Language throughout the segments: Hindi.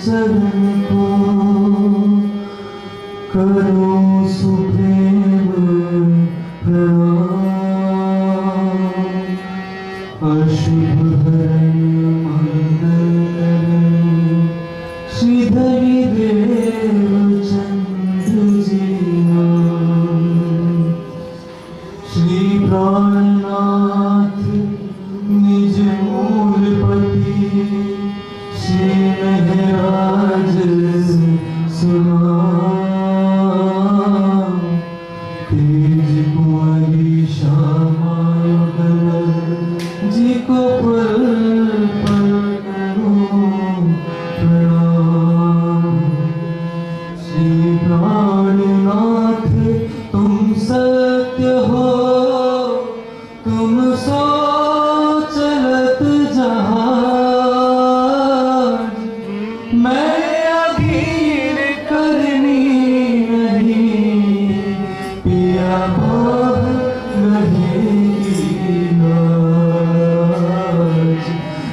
चरण को करो सुप्रेम प्रणाम। अशुभ हरण मंगल श्रीधरी देव चंद्र जी श्री प्राणनाथ निज मूलपति श्री महराज सुना तेज कुंवरी श्यामा जी को पल पल करो प्रणाम। श्री प्राणनाथ तुम सत्य हो तुम सो चलत जहाज मैं अधीर करनी नहीं पिया भाग रहेगी लाज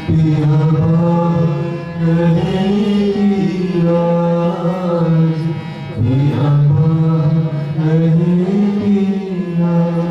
पिया भाग रहेगी लाज पिया भाग रहेगी लाज।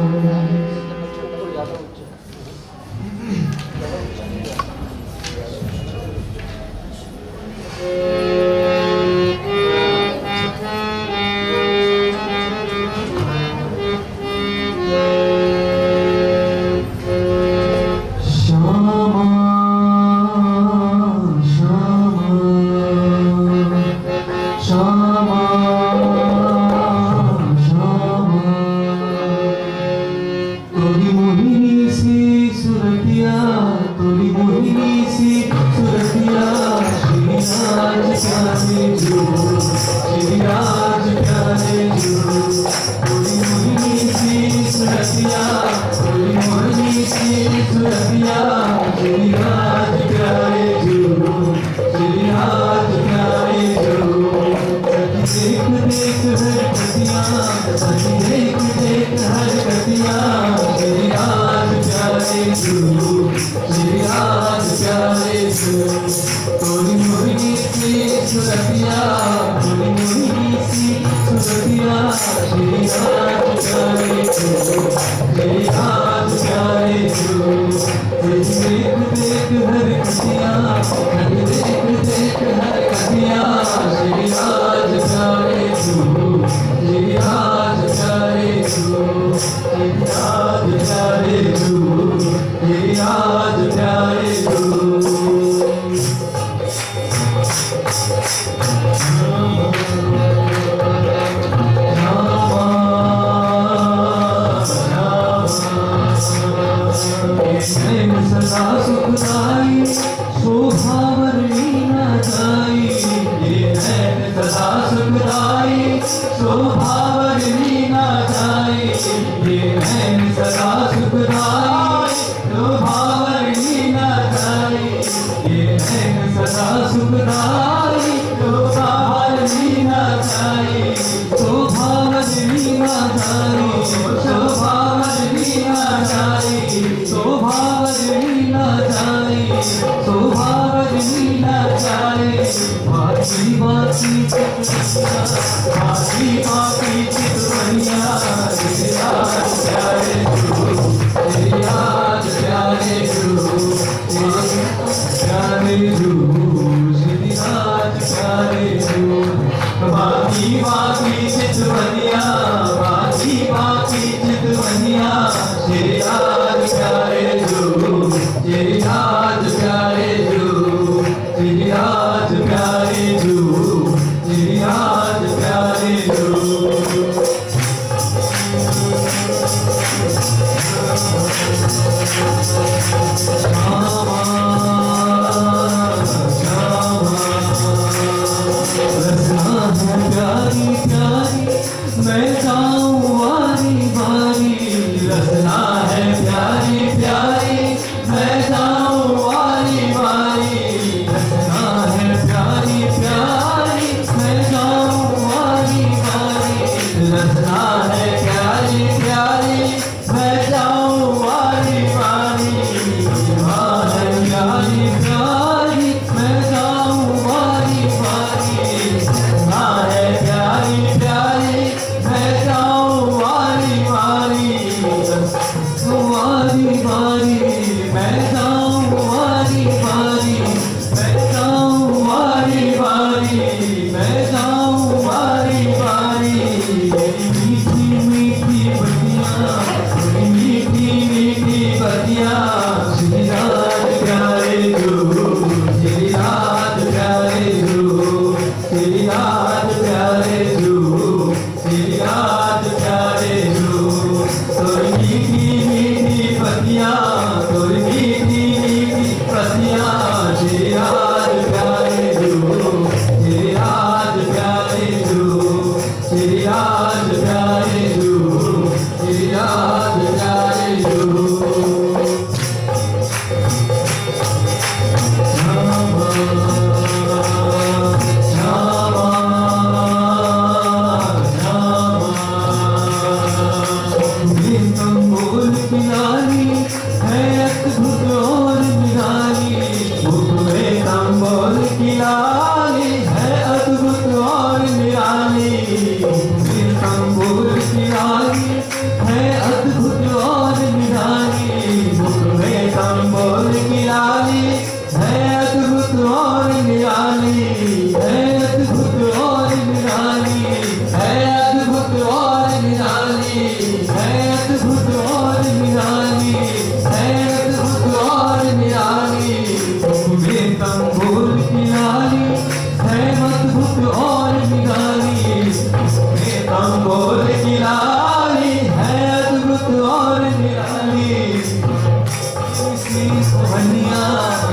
सी पवनिया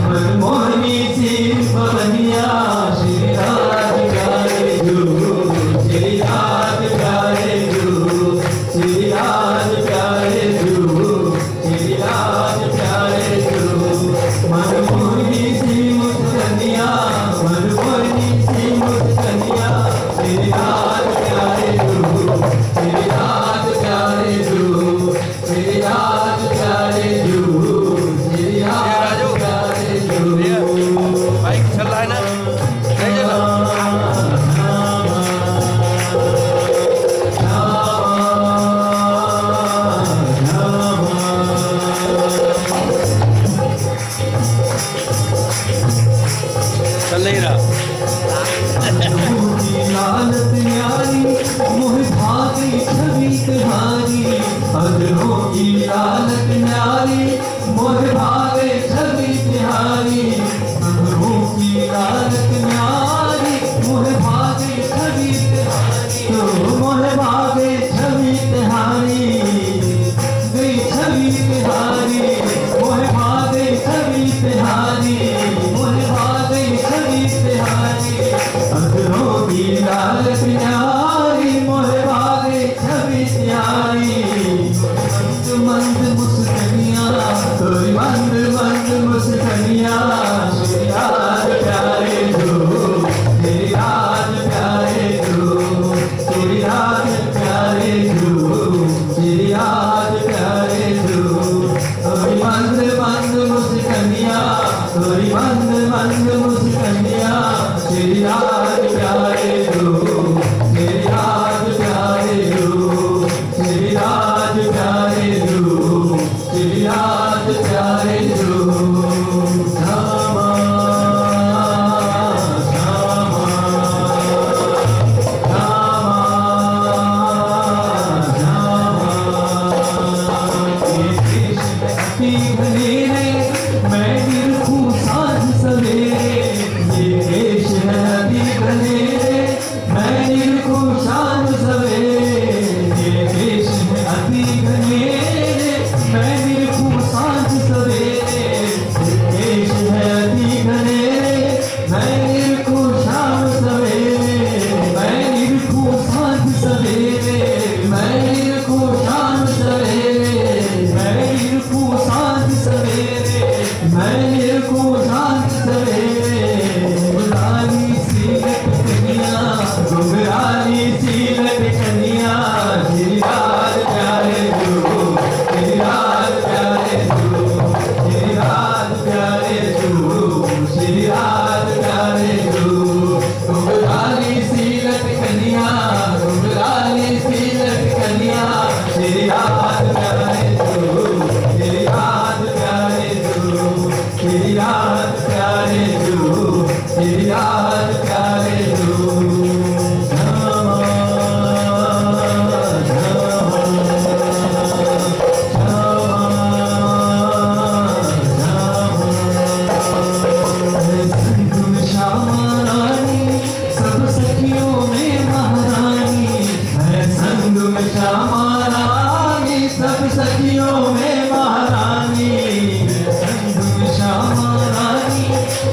मनमोहनी सी पवनिया श्री राज प्यारे गुरु श्री राज प्यारे गुरु श्री राज प्यारे गुरु श्री राज प्यारे गुरु मनमोहनी सी मुस्कनिया मनमोहनी सी मुस्कनिया श्री राज प्यारे गुरु श्री राज प्यारे गुरु श्री राज प्यारे गुरु श्री राज प्यारे गुरु बाइक चल रहा है ना नहीं चल रहा चल नहीं रहा लालत न्यारी मोह भागी छवि तुम्हारी अधरों की लालत न्यारी मोह भागे छवि तुम्हारी अधरों की लालत न्यारी मोह भागे छवि तुम्हारी तो मोह भागे छवि तुम्हारी गई छवि तुम्हारी मोह भागे छवि तुम्हारी मोह भागे छवि तुम्हारी अधरों की लालत न्यारी मोह भागे छवि तुम्हारी मंद मुस्कनिया तोरी मंद मंद मुस्कनिया श्री राज प्यारे गुरु श्री राज प्यारे गुरु श्री राज प्यारे गुरु श्री राज प्यारे गुरु तोरी मंद मंद मुस्कनिया तोरी मंद मंद मुस्कनिया श्री राज प्यारे गुरु श्री राज प्यारे गुरु श्री राज प्यारे गुरु श्री राज प्यारे गुरु श्यामा श्यामा मैं निरखूं साँझ सवेरे ये देश है अति घनेरे मैं निरखूं साँझ सवेरे ये देश है अति घनेरे मैं निरखूं साँझ सवेरे ये देश है अति घनेरे मैं निरखूं शाम सवेरे मैं निरखूं साँझ सवेरे मैं निरखूं शाम सवेरे मैं निरखूं साँझ सवेरे मैं निरखूं साँझ सवेरे गुलाली सी लटकनिया गुलाली सी लटकनिया श्री राज प्यारे गुरु श्री राज प्यारे गुरु श्री राज प्यारे गुरु श्री राज प्यारे गुरु गुलाली सी लटकनिया गुलाली सी लटकनिया श्री राज प्यारे गुरु श्री राज प्यारे गुरु श्री राज प्यारे गुरु श्री राज प्यारे गुरु श्यामा श्यामा रानी सब सखियों में महारानी है संग में श्यामा रानी सब सखियों में महारानी है संग में श्यामा रानी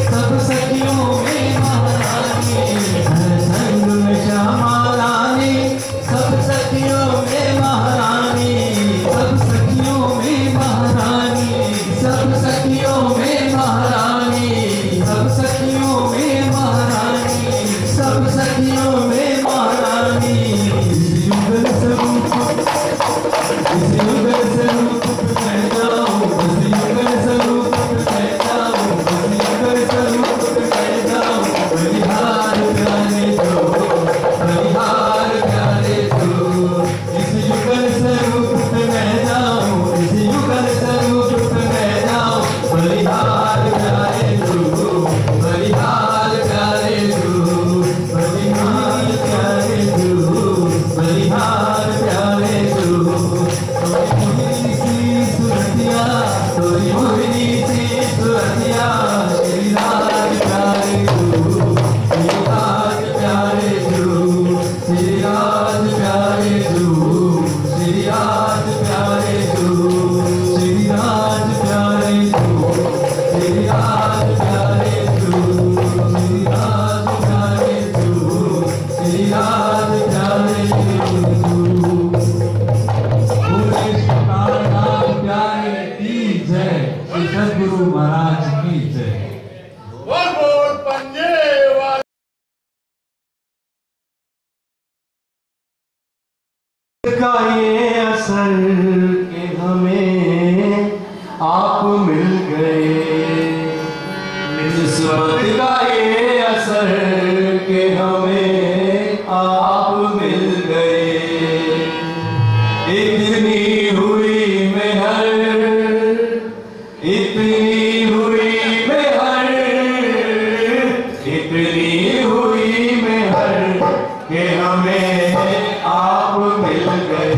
सब सखियों में महारानी है संग में श्यामा रानी सब सखियों में महारानी सब सखियों में महारानी सब सखियों में महारानी सब सखियों में महारानी सब सखियों में महारानी इस युगल स्वरूप इस युगल स्वरूप मैं जाऊं इस युगल स्वरूप मैं जाऊं इस युगल स्वरूप मैं जाऊं बलिहार प्यारे जो बलिहार प्यारे जो इस युगल स्वरूप मैं जाऊं इस युगल स्वरूप मैं जाऊं बलिहार प्यारे जो बलिहार प्यारे जो बलिहार प्यारे जो बलिहार प्यारे जो मोहिनी सी सुरतिया तोरी मोहिनी सी सुरतिया श्री राज प्यारे गुरु श्री राज प्यारे गुरु श्री राज प्यारे गुरु श्री राज प्यारे गुरु श्री राज प्यारे गुरु जय, श्री सद्गुरु महाराज की जय। बोल बोल पंजे वाले का ये असर के हमें आप मिल गए, निस्बत का ये असर के हमें आप मिल गए। इतनी हुई मेहर, इतनी हुई मेहर, इतनी हुई मेहर के हमें आप मिल गए।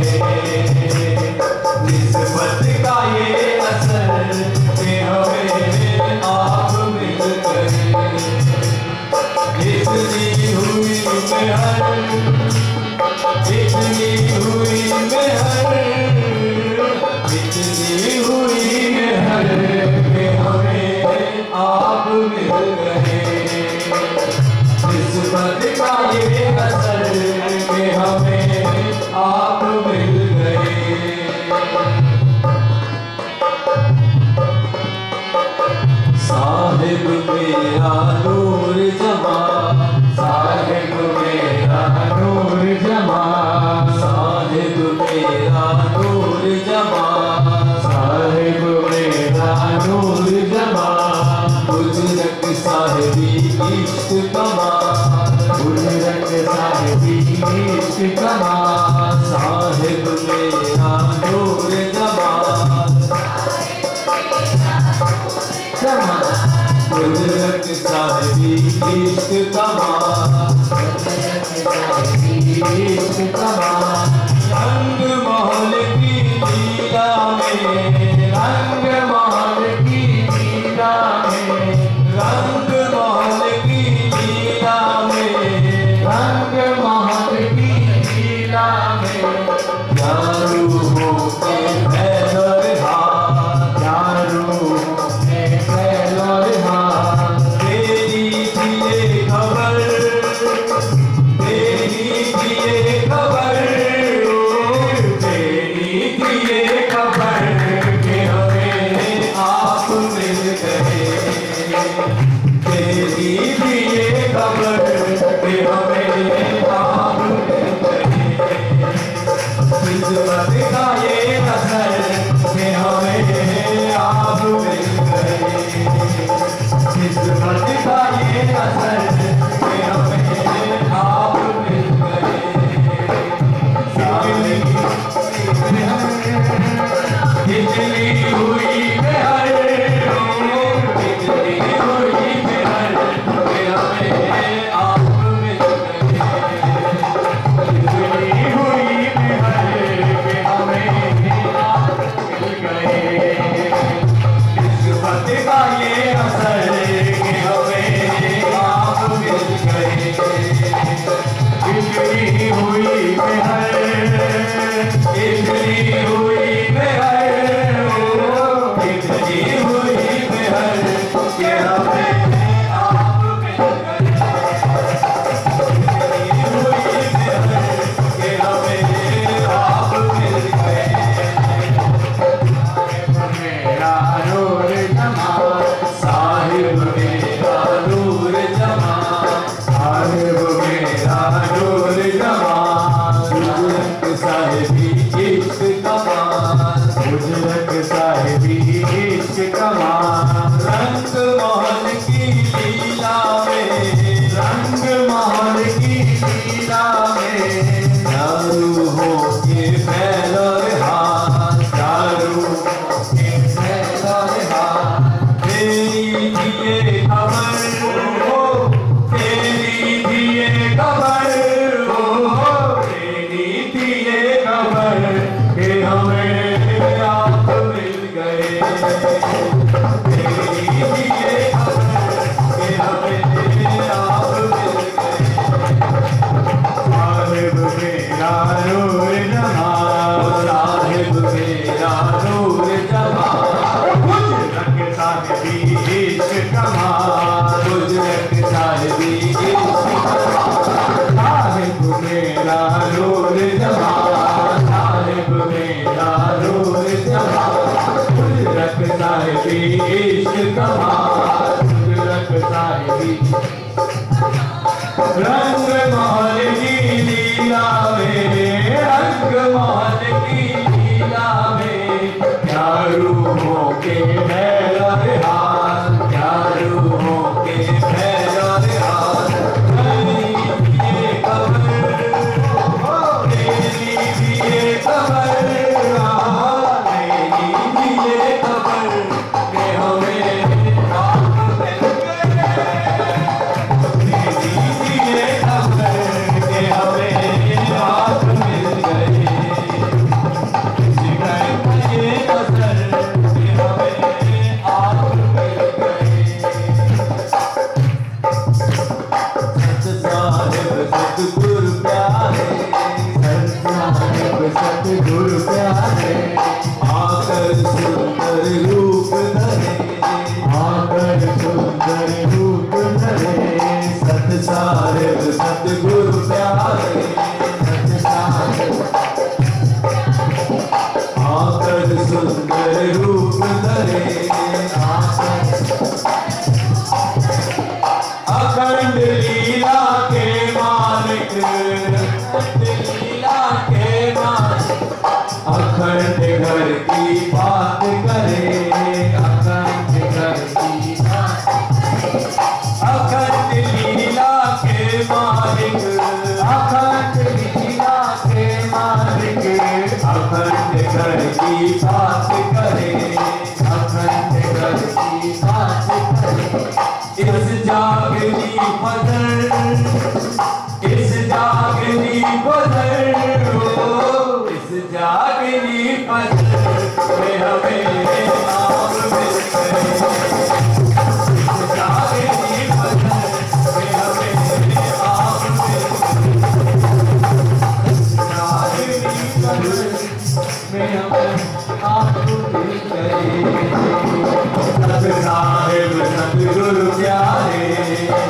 निस्बत का ये असर के हमें आप मिल गए। इतनी हुई मेहर, इतनी हुई मेहर, इतनी हुई मेहर के हमें आप मिल गए। निस्बत का ये असर के हमें आप मिल गए। साहिब मेरा नूर जमा, साहिब मेरा नूर जमा, साहिब मेरा नूर जमा, साहिब मेरा नूर जमा। गुजरत साहिबी इश्क कमा, गुजरत साहिबी इश्क कमा। साहिब मेरा नूर जमा, जमा। गुजरत साहिबी इश्क कमा, इश्क कमा। रंग महल की लीला में, रंग महल की लीला में, रंग महल की लीला में, रंग महल की लीला में। यारू होके फैलर हाथ, यारू होके फैलर हाथ। तेरी दिए खबर, तेरी दिए खबर, तेरी दिए खबर के हमें आप मिल गए। तेरी दिए खबर के हमें आप मिल गए। किस्मत का ये असर के हमें आप मिल गए। किस्मत का ये असर के हमें आप मिल गए। इतनी हुई मेहर, इतनी हुई मेहर के हमें आप मिल गए। इतनी हुई मेहर के हमें आप मिल गए। निस्बत का ये असर के हमें आप मिल गए। इतनी हुई मेहर, इतनी हुई मेहर, इतनी हुई मेहर के हमें आप मिल गए। इतनी हुई मेहर के हमें आप मिल गए। मेरा नूर जमा, साहिब मेरा नूर जमा, साहिब मेरा नूर जमा। गुजरत साहिबी इश्क कमा, गुजरत साहिबी इश्क कमा। रंग महल की लीला में, रंग महल की लीला में। दारू होके फैलर हाथ, दारू होके फैलर हाथ। तेरी दिए खबर हो, तेरी दिए खबर हो, तेरी दिए खबर के हमें आप मिल गए। तेरी दिए खबर के हमें आप मिल गए। साहिब मेरा नूर जमा, साहिब मेरा नूर जमा। गुजरत साहिबी इश्क कमा, गुजरत साहिबी इश्क कमा। साहिब मेरा नूर जमा, साहिब मेरा नूर जमा। गुजरत साहिबी इश्क कमाल कुदरत साहिबी रंग महल की लीला में रंग महल की लीला में क्या रूहों के भैरव हाल क्या रूहों के भैरव हाल ये खबर ये खबर ये खबर के हमें आप मिल सतगुरु प्यारे सतगुरु प्यारे आकर सुंदर रूप धरे आकर सुंदर रूप धरे सत साहिब सतगुरु प्यारे सत साहिब आकर सुंदर रूप धरे अखंड लीला के मालिक लीला के मालिक अखंड घर की बात करे अखंड घर की बात अखंड लीला के मालिक अखंड लीला के मालिक अखंड घर की बात करे अखंड घर की बात करे इस जागनी फजर इस जागनी फजर हो इस जागनी फजर में हमें आप मिल गए इस जागनी फजर में हमें आप मिल गए जागनी फजर में हमें आप मिल गए सत साहिब सतगुरु प्यारे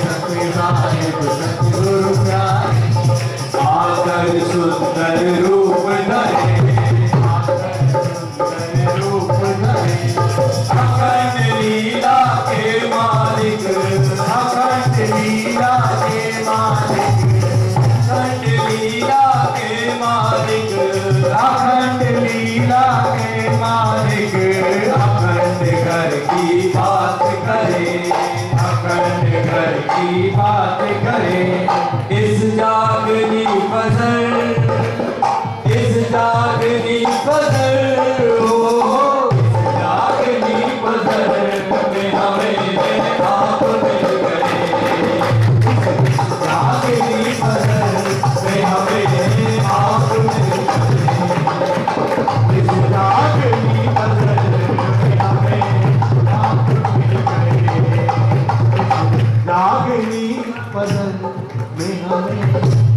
सत साहिब सतगुरु प्यारे आकर सुंदर रूप धरे आकर सुंदर रूप धरे अखंड लीला के मालिक अखंड लीला के मालिक अखंड लीला के मालिक अखंड लीला के मालिक अखंड घर की बात करे अखंड घर की बात करे इस जागनी फजर इस जागनी फजर हो इस जागनी फजर में हमें आप मिल गए इस जागनी फजर में हमें आप मिल गए इस जागनी फजर में हमें आप मिल गए जागनी फजर में हमें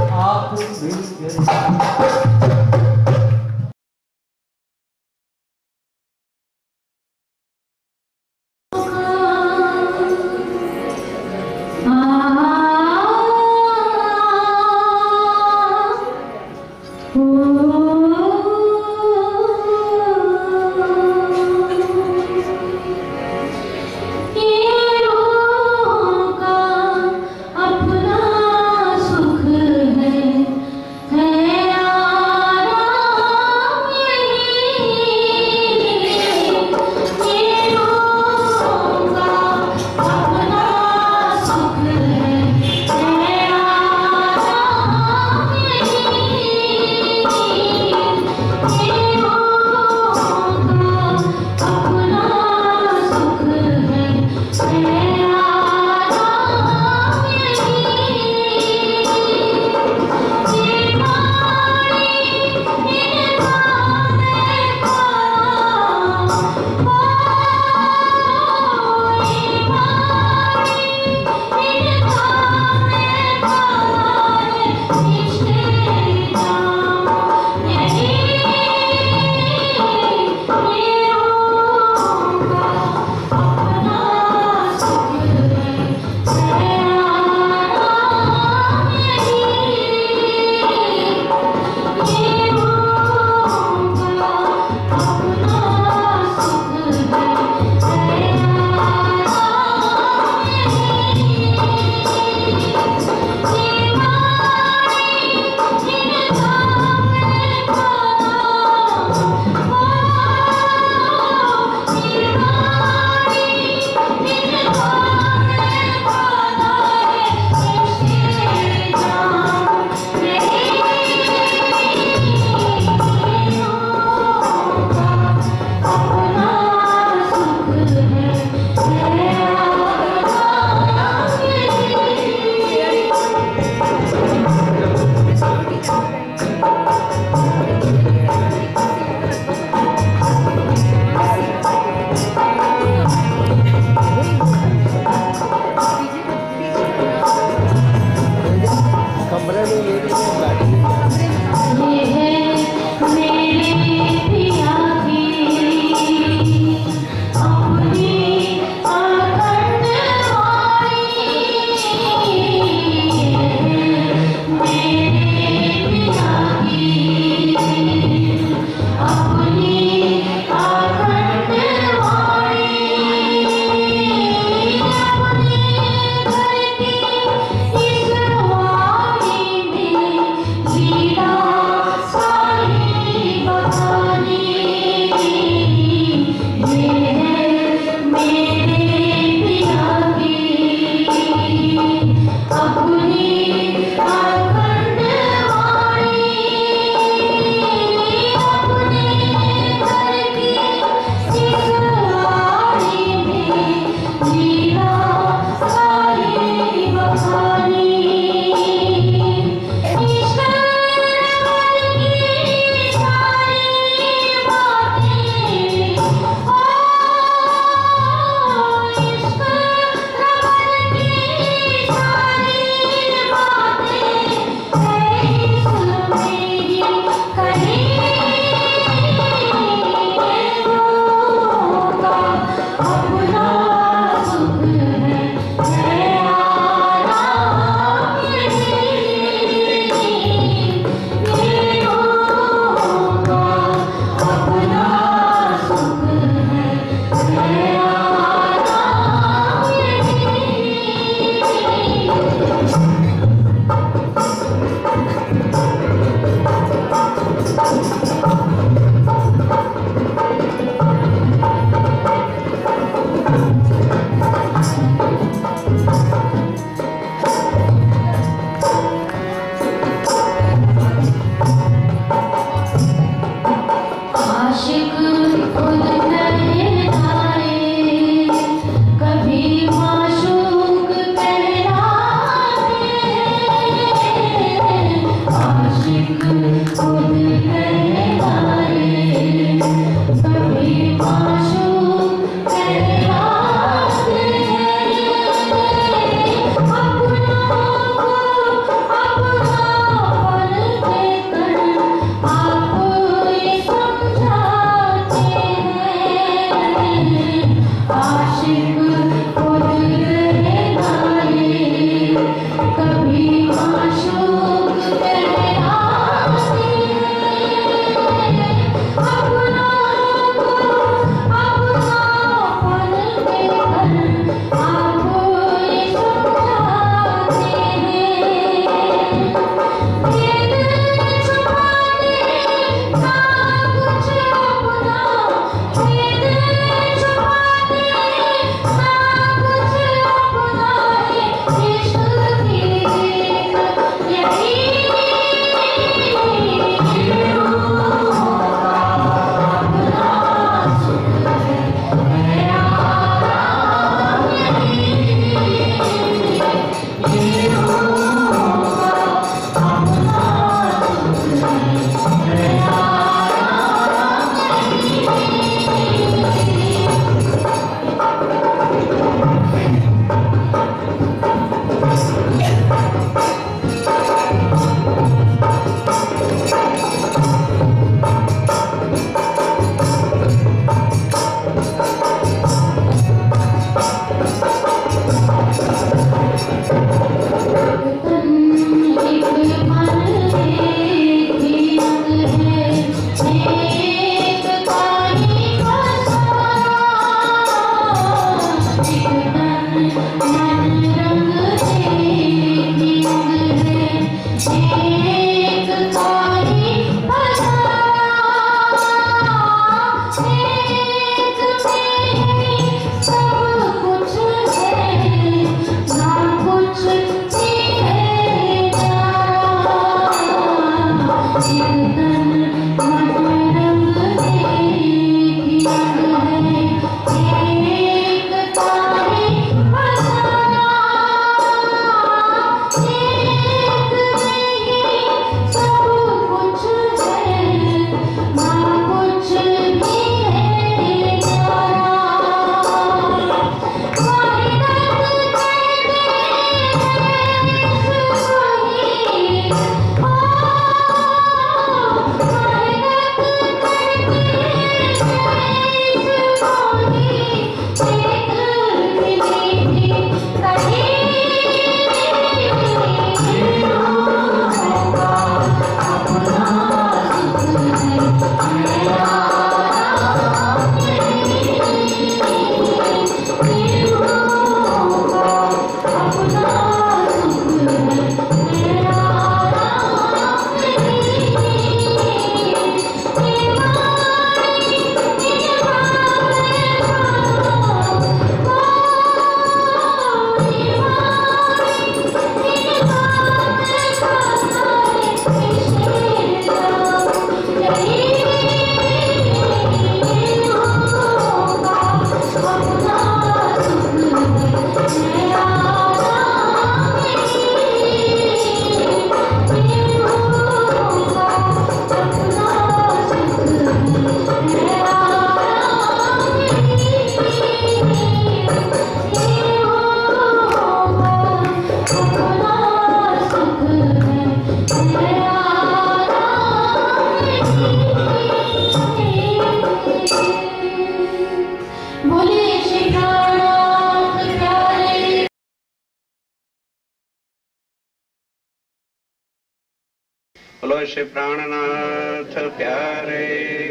बोलो श्री प्राणनाथ प्यारे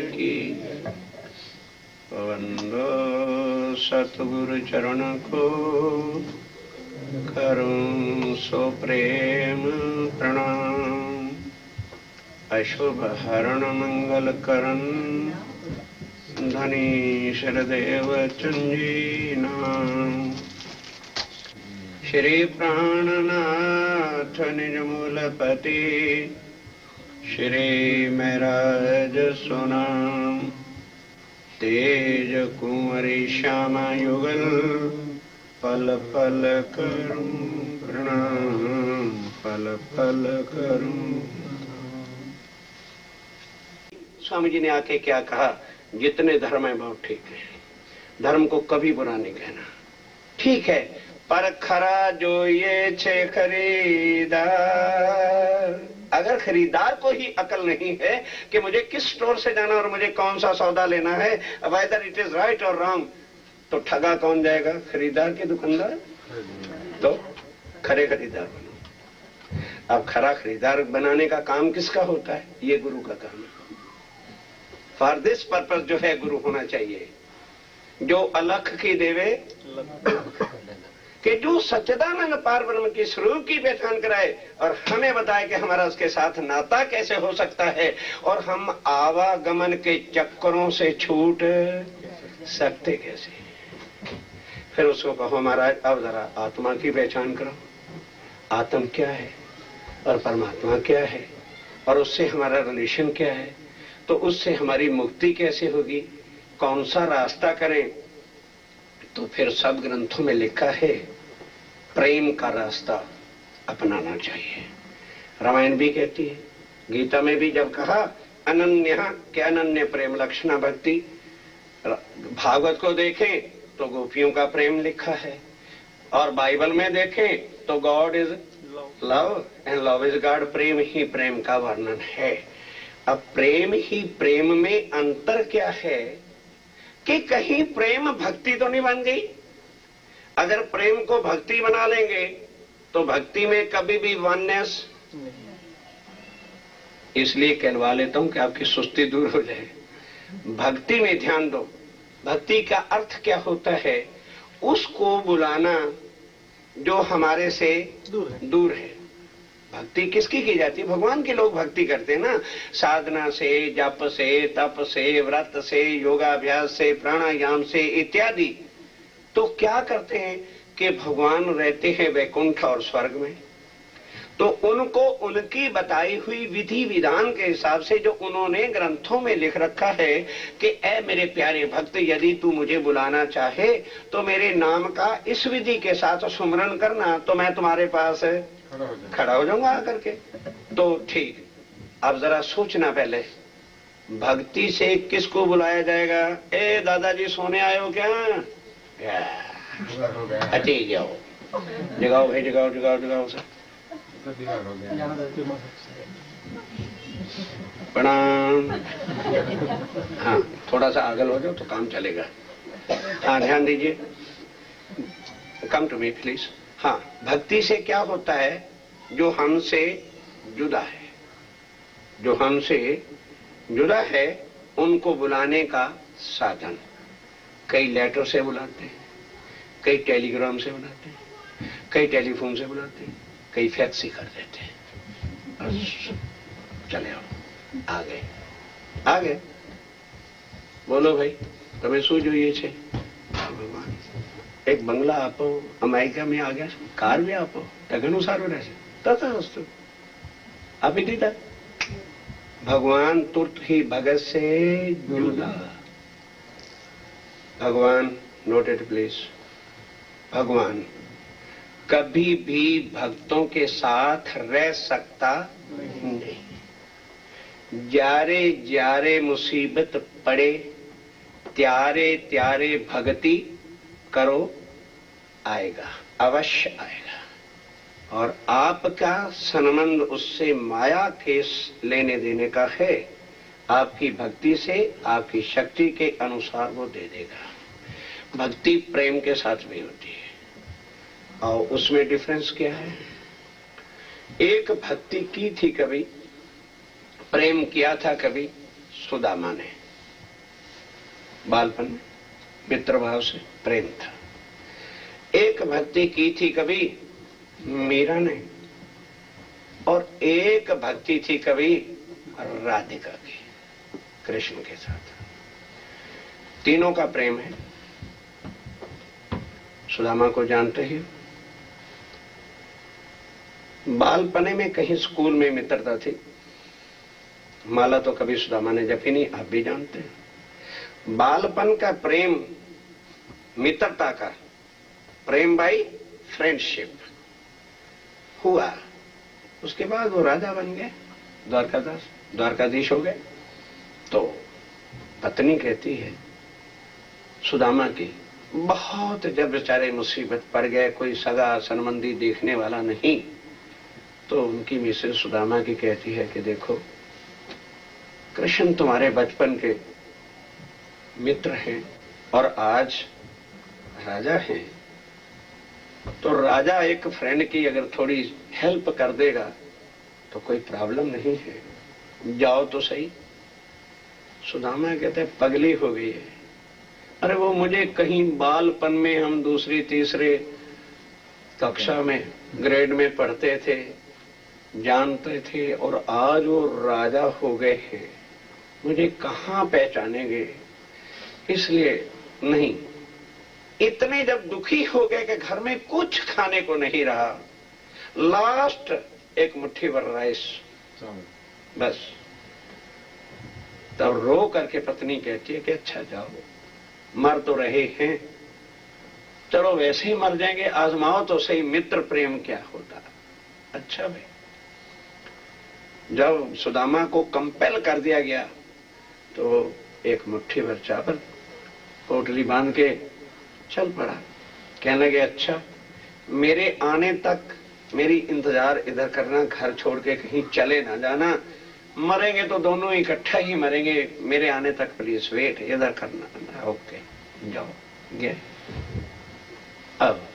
की। वंदो सतगुरु चरण को करूं सो प्रेम प्रणाम। अशुभ हरण मंगल करन धनी शरदेव चंजी नाम। श्री प्राणनाथ निज मूलपति श्री महराज सुनाम। तेज कुंवरी श्यामा युगल पल पल करूं प्रणाम, पल पल करूं। स्वामी जी ने आके क्या कहा, जितने धर्म है बहुत ठीक है, धर्म को कभी बुरा नहीं कहना, ठीक है, पर खरा जो ये छे खरीदार। अगर खरीदार को ही अकल नहीं है कि मुझे किस स्टोर से जाना और मुझे कौन सा सौदा लेना है, वेदर इट इज राइट और रॉन्ग, तो ठगा कौन जाएगा? खरीदार के दुकानदार। तो खरे खरीदार बनो। अब खरा खरीदार बनाने का काम किसका होता है? ये गुरु का काम है। फॉर दिस पर्पस जो है गुरु होना चाहिए, जो अलख की देवे कि जो सच्चिदानंद पार ब्रह्म की स्वरूप की पहचान कराए और हमें बताए कि हमारा उसके साथ नाता कैसे हो सकता है और हम आवागमन के चक्करों से छूट सकते कैसे। फिर उसको कहो महाराज अब जरा आत्मा की पहचान करो, आत्म क्या है और परमात्मा क्या है और उससे हमारा रिलेशन क्या है, तो उससे हमारी मुक्ति कैसे होगी, कौन सा रास्ता करें। तो फिर सब ग्रंथों में लिखा है प्रेम का रास्ता अपनाना चाहिए। रामायण भी कहती है, गीता में भी जब कहा अनन्य के अनन्य प्रेम लक्षणा भक्ति। भागवत को देखें तो गोपियों का प्रेम लिखा है और बाइबल में देखें तो God is love and love is God, प्रेम ही प्रेम का वर्णन है। अब प्रेम ही प्रेम में अंतर क्या है कि कहीं प्रेम भक्ति तो नहीं बन गई। अगर प्रेम को भक्ति बना लेंगे तो भक्ति में कभी भी वननेस, इसलिए कहलवा लेता हूं कि आपकी सुस्ती दूर हो जाए। भक्ति में ध्यान दो। भक्ति का अर्थ क्या होता है? उसको बुलाना जो हमारे से दूर है। भक्ति किसकी की जाती है? भगवान के लोग भक्ति करते हैं ना, साधना से, जप से, तप से, व्रत से, योगाभ्यास से, प्राणायाम से इत्यादि। तो क्या करते हैं कि भगवान रहते हैं वैकुंठ और स्वर्ग में, तो उनको उनकी बताई हुई विधि विधान के हिसाब से जो उन्होंने ग्रंथों में लिख रखा है कि ए मेरे प्यारे भक्त, यदि तू मुझे बुलाना चाहे तो मेरे नाम का इस विधि के साथ सुमरन करना, तो मैं तुम्हारे पास खड़ा हो जाऊंगा आकर के। तो ठीक, अब जरा सोचना पहले, भक्ति से किसको बुलाया जाएगा? ए दादाजी सोने आए हो क्या? अच्छे जाओ, जगाओ भाई, जगाओ जगाओ जगाओ सर। प्रणाम। हाँ, थोड़ा सा आगल हो जाओ तो काम चलेगा। हाँ, ध्यान दीजिए, कम टू मी प्लीज। हाँ, भक्ति से क्या होता है? जो हमसे जुदा है, जो हमसे जुदा है उनको बुलाने का साधन। कई लेटर से बुलाते हैं, कई टेलीग्राम से बुलाते हैं, कई टेलीफोन से बुलाते हैं, कई फैक्स ही कर देते हैं। बस चले आओ, आ गए आ गए, बोलो भाई तुम्हें શું જોઈએ છે? ભગવાન એક બંગલા આપો, અમેરિકા में आ गया, कार भी આપો, તો ઘણું સારું રહેશે। तथास्तु, આપી દીધા। भगवान तुर्त ही भगत से जुदा। भगवान, नोट इट प्लीज, भगवान कभी भी भक्तों के साथ रह सकता नहीं। जारे जारे मुसीबत पड़े, त्यारे त्यारे भक्ति करो, आएगा, अवश्य आएगा। और आपका संबंध उससे माया के लेने देने का है। आपकी भक्ति से, आपकी शक्ति के अनुसार वो दे देगा। भक्ति प्रेम के साथ भी होती है और उसमें डिफरेंस क्या है? एक भक्ति की थी कभी प्रेम किया था कभी सुदामा ने, बालपन में मित्र भाव से प्रेम था। एक भक्ति की थी कभी मीरा ने, और एक भक्ति थी कभी राधिका की, कृष्ण के साथ। तीनों का प्रेम है। सुदामा को जानते ही, बालपने में कहीं स्कूल में मित्रता थी। माला तो कभी सुदामा ने जपी नहीं, आप भी जानते हैं। बालपन का प्रेम, मित्रता का प्रेम भाई, फ्रेंडशिप हुआ। उसके बाद वो राजा बन गए, द्वारकाधीश हो गए। तो पत्नी कहती है सुदामा की, बहुत जब बेचारे मुसीबत पड़ गए, कोई सगा संबंधी देखने वाला नहीं, तो उनकी मिसेस सुदामा की कहती है कि देखो, कृष्ण तुम्हारे बचपन के मित्र हैं और आज राजा हैं, तो राजा एक फ्रेंड की अगर थोड़ी हेल्प कर देगा तो कोई प्रॉब्लम नहीं है, जाओ तो सही। सुदामा कहते पगली हो गई है। अरे वो मुझे कहीं बालपन में हम दूसरी तीसरे कक्षा में ग्रेड में पढ़ते थे, जानते थे, और आज वो राजा हो गए हैं, मुझे कहां पहचानेंगे, इसलिए नहीं। इतने जब दुखी हो गए कि घर में कुछ खाने को नहीं रहा, लास्ट एक मुट्ठी भर राइस बस, तब रो करके पत्नी कहती है कि अच्छा जाओ, मर तो रहे हैं, चलो वैसे ही मर जाएंगे, आजमाओ तो सही मित्र प्रेम क्या होता। अच्छा भाई, जब सुदामा को कंपेल कर दिया गया तो एक मुट्ठी भर चावल पोटली बांध के चल पड़ा। कहने लगे अच्छा, मेरे आने तक मेरी इंतजार इधर करना, घर छोड़ के कहीं चले ना जाना, मरेंगे तो दोनों इकट्ठा ही मरेंगे, मेरे आने तक प्लीज वेट इधर करना। ओके जाओ, गए। अब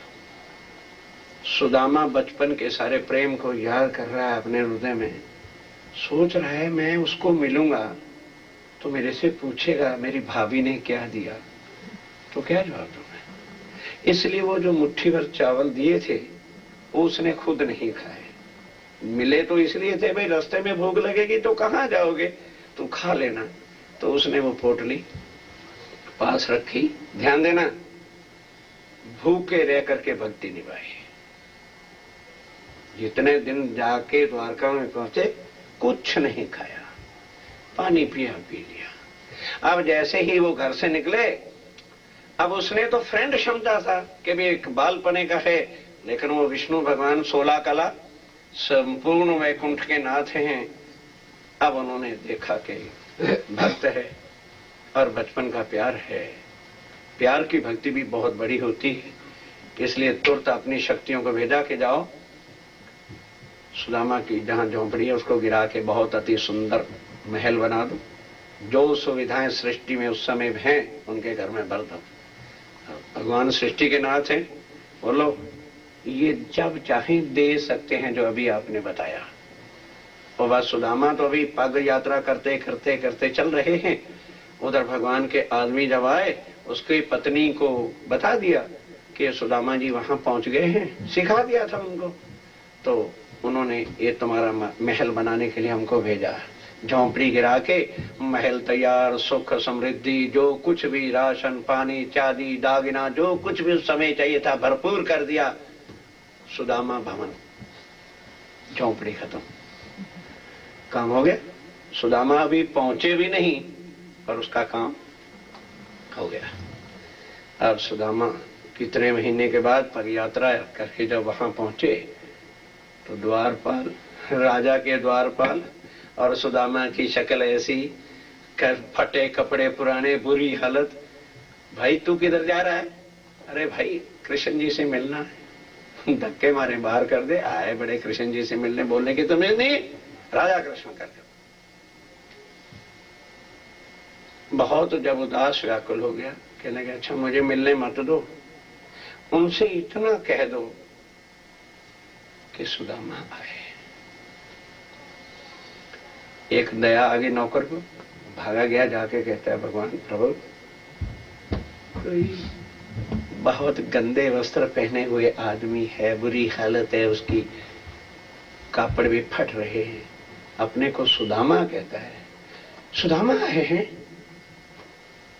सुदामा बचपन के सारे प्रेम को याद कर रहा है अपने हृदय में, सोच रहा है मैं उसको मिलूंगा तो मेरे से पूछेगा मेरी भाभी ने क्या दिया, तो क्या जवाब दूंगा। इसलिए वो जो मुट्ठी भर चावल दिए थे उसने खुद नहीं खाए। मिले तो इसलिए थे भाई रास्ते में भूख लगेगी तो कहां जाओगे, तो खा लेना। तो उसने वो पोटली पास रखी। ध्यान देना, भूखे रह करके भक्ति निभाई। जितने दिन जाके द्वारका में पहुंचे कुछ नहीं खाया, पानी पिया, पी लिया। अब जैसे ही वो घर से निकले, अब उसने तो फ्रेंड समझा था कि भी एक बालपने का है, लेकिन वो विष्णु भगवान 16 कला संपूर्ण वैकुंठ के नाथ हैं। अब उन्होंने देखा कि भक्त है और बचपन का प्यार है, प्यार की भक्ति भी बहुत बड़ी होती है, इसलिए तुरंत अपनी शक्तियों को भेजा के जाओ सुदामा की जहां झोंपड़ी है उसको गिरा के बहुत अति सुंदर महल बना दो, जो सुविधाएं सृष्टि में उस समय हैं उनके घर में भर दो। भगवान सृष्टि के नाथ हैं, बोलो ये जब चाहे दे सकते हैं जो अभी आपने बताया। और बस सुदामा तो अभी पग यात्रा करते करते करते चल रहे हैं, उधर भगवान के आदमी जब आए उसकी पत्नी को बता दिया कि सुदामा जी वहां पहुंच गए हैं, सिखा दिया था उनको। तो उन्होंने ये तुम्हारा महल बनाने के लिए हमको भेजा। झोंपड़ी गिरा के महल तैयार, सुख समृद्धि जो कुछ भी राशन पानी चांदी दागिना जो कुछ भी उस समय चाहिए था भरपूर कर दिया। सुदामा भवन, झोंपड़ी खत्म, काम हो गया। सुदामा अभी पहुंचे भी नहीं पर उसका काम हो गया। अब सुदामा कितने महीने के बाद पग यात्रा करके जब वहां पहुंचे तो द्वारपाल, राजा के द्वारपाल, और सुदामा की शक्ल ऐसी, फटे कपड़े पुराने, बुरी हालत। भाई तू किधर जा रहा है? अरे भाई कृष्ण जी से मिलना है। धक्के मारे बाहर कर दे, आए बड़े कृष्ण जी से मिलने, बोलने की तो मिल नहीं, राजा कृष्ण कर दो। बहुत जब उदास व्याकुल हो गया, कहने लगे अच्छा मुझे मिलने मत दो, उनसे इतना कह दो कि सुदामा आए। एक दया आ गई नौकर को, भागा गया, जाके कहता है भगवान प्रभु कोई बहुत गंदे वस्त्र पहने हुए आदमी है, बुरी हालत है उसकी, कापड़ भी फट रहे हैं, अपने को सुदामा कहता है। सुदामा आए हैं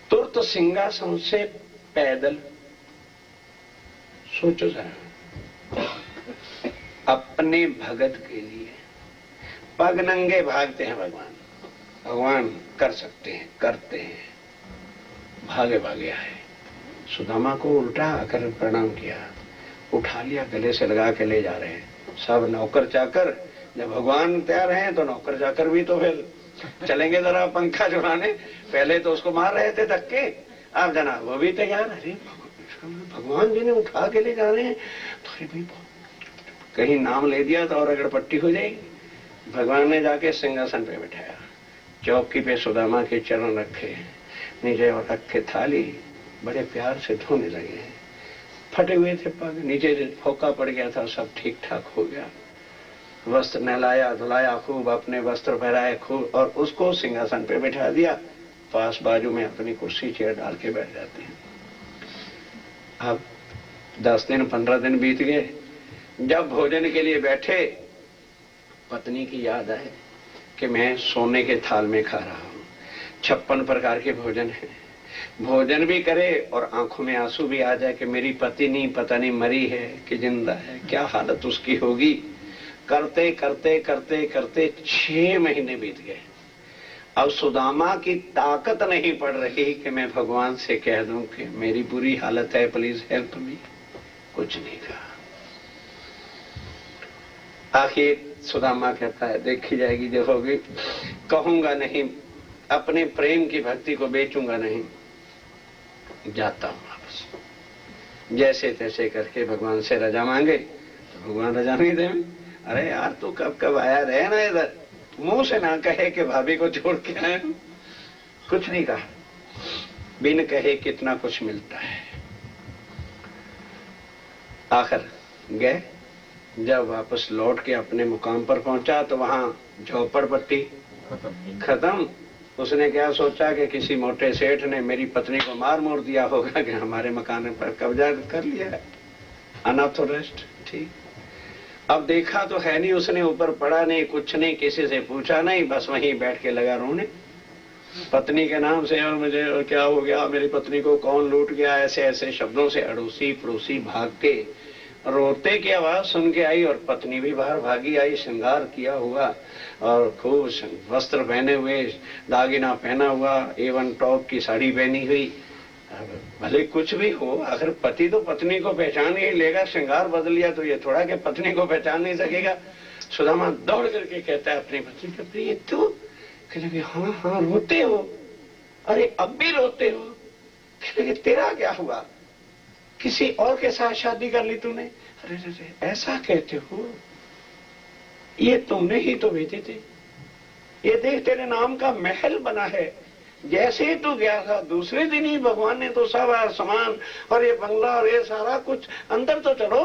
तुरंत सिंहासन से पैदल। सोचो जरा, अपने भगत के लिए पग नंगे भागते हैं भगवान। भगवान कर सकते हैं, करते हैं, भागे भागे आए। सुदामा को उल्टा आकर प्रणाम किया, उठा लिया, गले से लगा के ले जा रहे हैं सब नौकर चाकर। जब भगवान तैयार हैं तो नौकर चाकर भी तो फिर चलेंगे जरा पंखा झुलाने। पहले तो उसको मार रहे थे धक्के, अब जनाब वो भी तैयार। अरे भगवान जी ने उठा के ले जा रहे हैं तो अरे भाई कहीं नाम ले दिया तो और अगर पट्टी हो जाएगी। भगवान ने जाके सिंहासन पे बिठाया, चौकी पे सुदामा के चरण रखे नीचे और रख के थाली बड़े प्यार से धोने लगे। फटे हुए थे पग, नीचे फोका पड़ गया था, सब ठीक ठाक हो गया। वस्त्र नहलाया धुलाया खूब, अपने वस्त्र पहराए खूब और उसको सिंहासन पे बिठा दिया। पास बाजू में अपनी कुर्सी चेयर डाल के बैठ जाते हैं। अब 10 दिन 15 दिन बीत गए। जब भोजन के लिए बैठे, पत्नी की याद आए कि मैं सोने के थाल में खा रहा हूं, 56 प्रकार के भोजन है। भोजन भी करे और आंखों में आंसू भी आ जाए कि मेरी पत्नी पता नहीं मरी है कि जिंदा है, क्या हालत उसकी होगी। करते करते करते करते 6 महीने बीत गए। अब सुदामा की ताकत नहीं पड़ रही कि मैं भगवान से कह दूं कि मेरी बुरी हालत है, प्लीज हेल्प मी। कुछ नहीं कहा। आखिर सुदामा कहता है देखी जाएगी देखोगी, कहूंगा नहीं, अपने प्रेम की भक्ति को बेचूंगा नहीं, जाता हूं वापस। जैसे तैसे करके भगवान से रजा मांगे तो भगवान रजा नहीं दे। अरे यार तू कब कब आया, रहे ना इधर, मुंह से ना कहे कि भाभी को छोड़ के आए। कुछ नहीं कहा, बिन कहे कितना कुछ मिलता है। आखिर गए। जब वापस लौट के अपने मुकाम पर पहुंचा तो वहां झोपड़पट्टी खत्म। उसने क्या सोचा कि किसी मोटे सेठ ने मेरी पत्नी को मार मोड़ दिया होगा कि हमारे मकान पर कब्जा कर लिया है, अनऑथ रेस्ट। ठीक, अब देखा तो है नहीं, उसने ऊपर पड़ा नहीं, कुछ नहीं, किसी से पूछा नहीं, बस वहीं बैठ के लगा रोने पत्नी के नाम से। और मुझे और क्या हो गया, मेरी पत्नी को कौन लूट गया, ऐसे ऐसे शब्दों से अड़ोसी पड़ोसी भाग के रोते की आवाज सुन के आई और पत्नी भी बाहर भागी आई, श्रृंगार किया हुआ और खूब वस्त्र पहने हुए, दागिना पहना हुआ, एवन टॉप की साड़ी पहनी हुई। भले कुछ भी हो, अगर पति तो पत्नी को पहचान ही लेगा, श्रृंगार बदल लिया तो ये थोड़ा कि पत्नी को पहचान नहीं सकेगा। सुदामा दौड़ करके कहता है अपनी पत्नी को, प्रिय तू? कहने हाँ हाँ रोते हो, अरे अब भी रोते हो? कहने तेरा क्या हुआ, किसी और के साथ शादी कर ली तूने? अरे अरे ऐसा कहते हो, ये तुमने ही तो भेजे थे, ये देख तेरे नाम का महल बना है। जैसे ही तू गया था दूसरे दिन ही भगवान ने तो सब सामान और ये बंगला और ये सारा कुछ, अंदर तो चलो।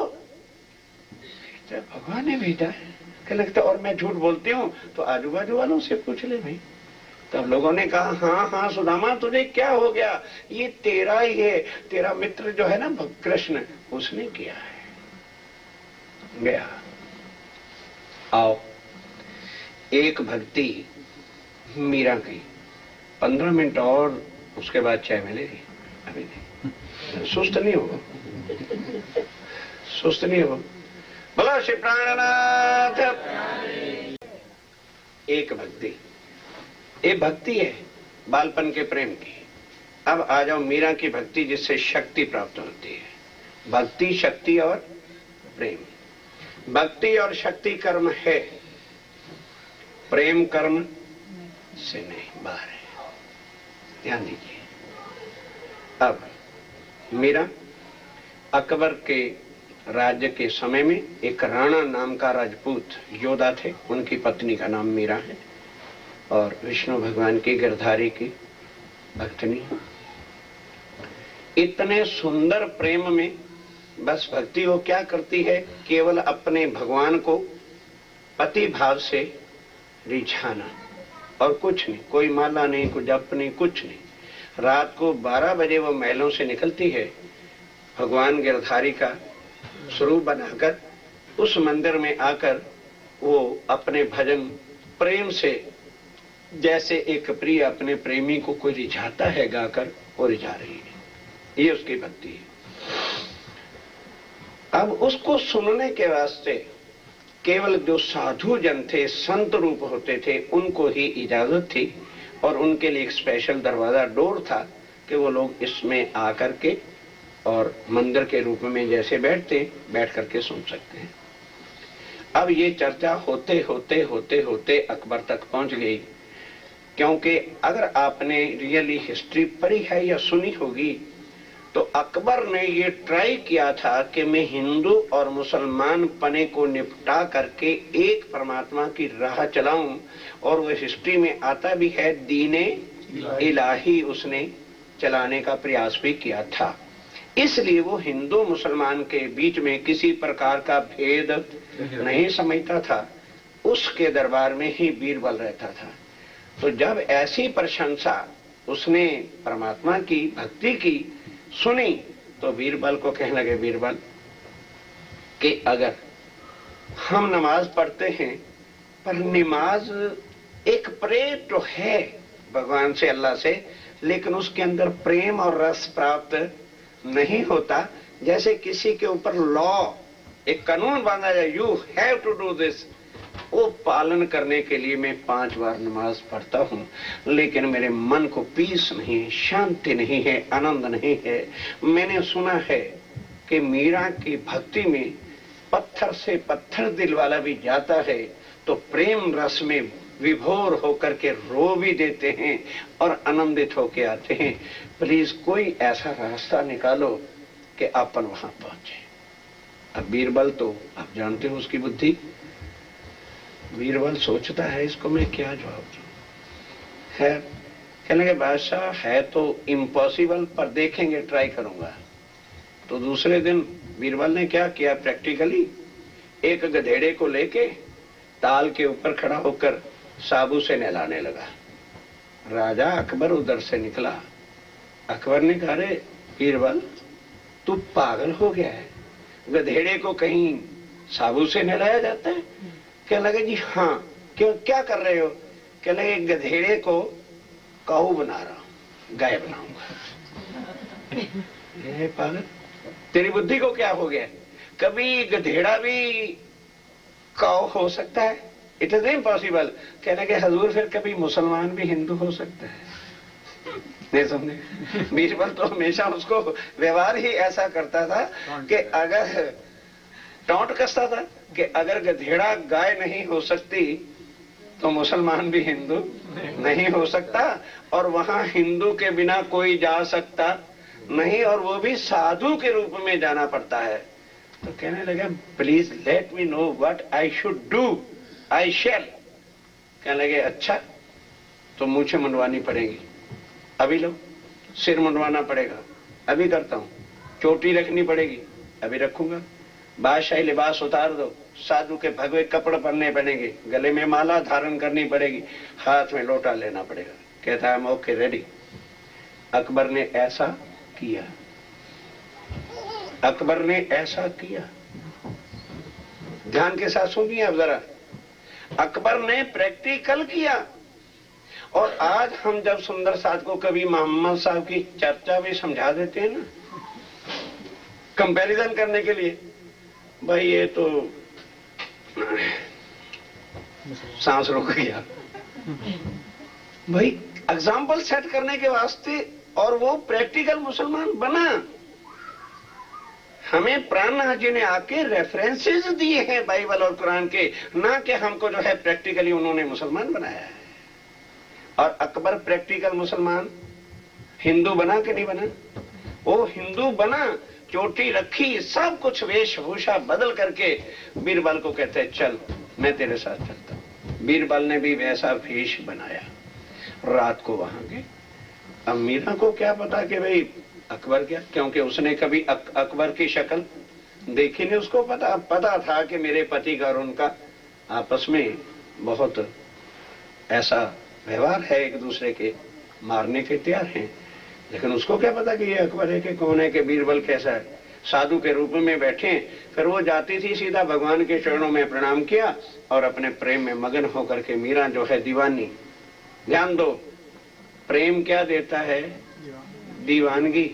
भगवान ने भेजा है, क्या लगता और मैं झूठ बोलती हूँ तो आजू बाजू वालों से पूछ ले भाई। तब लोगों ने कहा हाँ हाँ सुदामा तुझे क्या हो गया, ये तेरा ही है, तेरा मित्र जो है ना कृष्ण, उसने किया है। गया, आओ एक भक्ति मीरा की 15 मिनट और उसके बाद चाय मिलेगी। अभी नहीं, सुस्त नहीं हो, सुस्त नहीं हो। बोलो श्री प्राणनाथ। एक भक्ति, ये भक्ति है बालपन के प्रेम की। अब आ जाओ मीरा की भक्ति जिससे शक्ति प्राप्त होती है। भक्ति शक्ति और प्रेम। भक्ति और शक्ति कर्म है, प्रेम कर्म से नहीं, बाहर है। ध्यान दीजिए। अब मीरा अकबर के राज्य के समय में एक राणा नाम का राजपूत योद्धा थे, उनकी पत्नी का नाम मीरा है और विष्णु भगवान की गिरधारी की भक्तनी। इतने सुंदर प्रेम में बस भक्ति वो क्या करती है, केवल अपने भगवान को पति भाव से रिझाना, और कुछ नहीं, कोई माला नहीं, कोई जप नहीं, कुछ नहीं। रात को 12 बजे वो महलों से निकलती है, भगवान गिरधारी का स्वरूप बनाकर उस मंदिर में आकर वो अपने भजन प्रेम से, जैसे एक प्रिय अपने प्रेमी को कोई रिझाता है गाकर, वो रिझा रही है। ये उसकी भक्ति है। अब उसको सुनने के वास्ते केवल जो साधु जन थे, संत रूप होते थे, उनको ही इजाजत थी और उनके लिए एक स्पेशल दरवाजा डोर था कि वो लोग इसमें आकर के और मंदिर के रूप में जैसे बैठ करके सुन सकते हैं। अब ये चर्चा होते होते होते होते अकबर तक पहुंच गई, क्योंकि अगर आपने रियली हिस्ट्री पढ़ी है या सुनी होगी तो अकबर ने ये ट्राई किया था कि मैं हिंदू और मुसलमान पने को निपटा करके एक परमात्मा की राह चलाऊं, और वो हिस्ट्री में आता भी है, दीने इलाही उसने चलाने का प्रयास भी किया था। इसलिए वो हिंदू मुसलमान के बीच में किसी प्रकार का भेद नहीं समझता था, उसके दरबार में ही बीरबल रहता था। तो जब ऐसी प्रशंसा उसने परमात्मा की भक्ति की सुनी तो बीरबल को कहने लगे, बीरबल कि अगर हम नमाज पढ़ते हैं पर नमाज एक प्रेम तो है भगवान से, अल्लाह से, लेकिन उसके अंदर प्रेम और रस प्राप्त नहीं होता। जैसे किसी के ऊपर लॉ, एक कानून बांधा जाए, you have to do this, वो पालन करने के लिए मैं 5 बार नमाज पढ़ता हूँ, लेकिन मेरे मन को पीस नहीं है, शांति नहीं है, आनंद नहीं है। मैंने सुना है कि मीरा की भक्ति में पत्थर से पत्थर दिल वाला भी जाता है तो प्रेम रस में विभोर होकर के रो भी देते हैं और आनंदित होके आते हैं। प्लीज कोई ऐसा रास्ता निकालो कि अपन वहां पहुंचे। अब बीरबल तो आप जानते हो उसकी बुद्धि। बीरबल सोचता है इसको मैं क्या जवाब दूं। है कहने के बादशाह है तो इम्पॉसिबल, पर देखेंगे, ट्राई करूंगा। तो दूसरे दिन बीरबल ने क्या किया, प्रैक्टिकली एक गधेड़े को लेके ताल के ऊपर खड़ा होकर साबु से नहलाने लगा। राजा अकबर उधर से निकला। अकबर ने कहा, रे बीरबल तू पागल हो गया है, गधेड़े को कहीं साबु से नहलाया जाता है? कहने लगे, जी हाँ। क्यों, क्या कर रहे हो? कहने लगे, गधेड़े को काऊ बना रहा हूं, गाय बनाऊंगा। ये पागल, तेरी बुद्धि को क्या हो गया? कभी गधेड़ा भी काऊ हो सकता है? It is impossible. कहने के हजूर फिर कभी मुसलमान भी हिंदू हो सकता है? नहीं समझे? बीरबल तो हमेशा उसको व्यवहार ही ऐसा करता था कि अगर टॉन्ट कसता था कि अगर गधेड़ा गाय नहीं हो सकती तो मुसलमान भी हिंदू नहीं हो सकता, और वहां हिंदू के बिना कोई जा सकता नहीं, और वो भी साधु के रूप में जाना पड़ता है। तो कहने लगे, please let me know what I should do, I shall. कहने लगे, अच्छा तो मूछें मुंडवानी पड़ेगी, अभी लो। सिर मुंडवाना पड़ेगा, अभी करता हूं। चोटी रखनी पड़ेगी, अभी रखूंगा। बादशाही लिबास उतार दो, साधु के भगवे कपड़े पहनने पड़ेंगे, गले में माला धारण करनी पड़ेगी, हाथ में लोटा लेना पड़ेगा। कहता है, ओके रेडी। अकबर ने ऐसा किया, अकबर ने ऐसा किया। ध्यान के साथ सुनिए अब जरा। अकबर ने प्रैक्टिकल किया। और आज हम जब सुंदर साथ को कभी मोहम्मद साहब की चर्चा भी समझा देते हैं ना, कंपैरिजन करने के लिए, भाई ये तो सांस रुक गया, भाई एग्जाम्पल सेट करने के वास्ते, और वो प्रैक्टिकल मुसलमान बना। हमें प्राणनाथ जी ने आके रेफरेंसेस दिए हैं बाइबल और कुरान के, ना कि हमको जो है प्रैक्टिकली उन्होंने मुसलमान बनाया है। और अकबर प्रैक्टिकल मुसलमान हिंदू बना कि नहीं बना? वो हिंदू बना, चोटी रखी, सब कुछ वेशभूषा बदल करके बीरबल को कहते हैं, चल मैं तेरे साथ चलता हूं। बीरबल ने भी वैसा वेश बनाया, रात को वहां गए। अब मीरा को क्या पता कि भाई अकबर क्या, क्योंकि उसने कभी अकबर की शक्ल देखी नहीं। उसको पता था कि मेरे पति का और उनका आपस में बहुत ऐसा व्यवहार है, एक दूसरे के मारने के तैयार हैं। लेकिन उसको क्या पता कि ये अकबर है कि कौन है, कि बीरबल कैसा है। साधु के रूप में बैठे, फिर वो जाती थी, सीधा भगवान के चरणों में प्रणाम किया और अपने प्रेम में मगन होकर के मीरा जो है दीवानी। ध्यान दो, प्रेम क्या देता है? दीवानगी।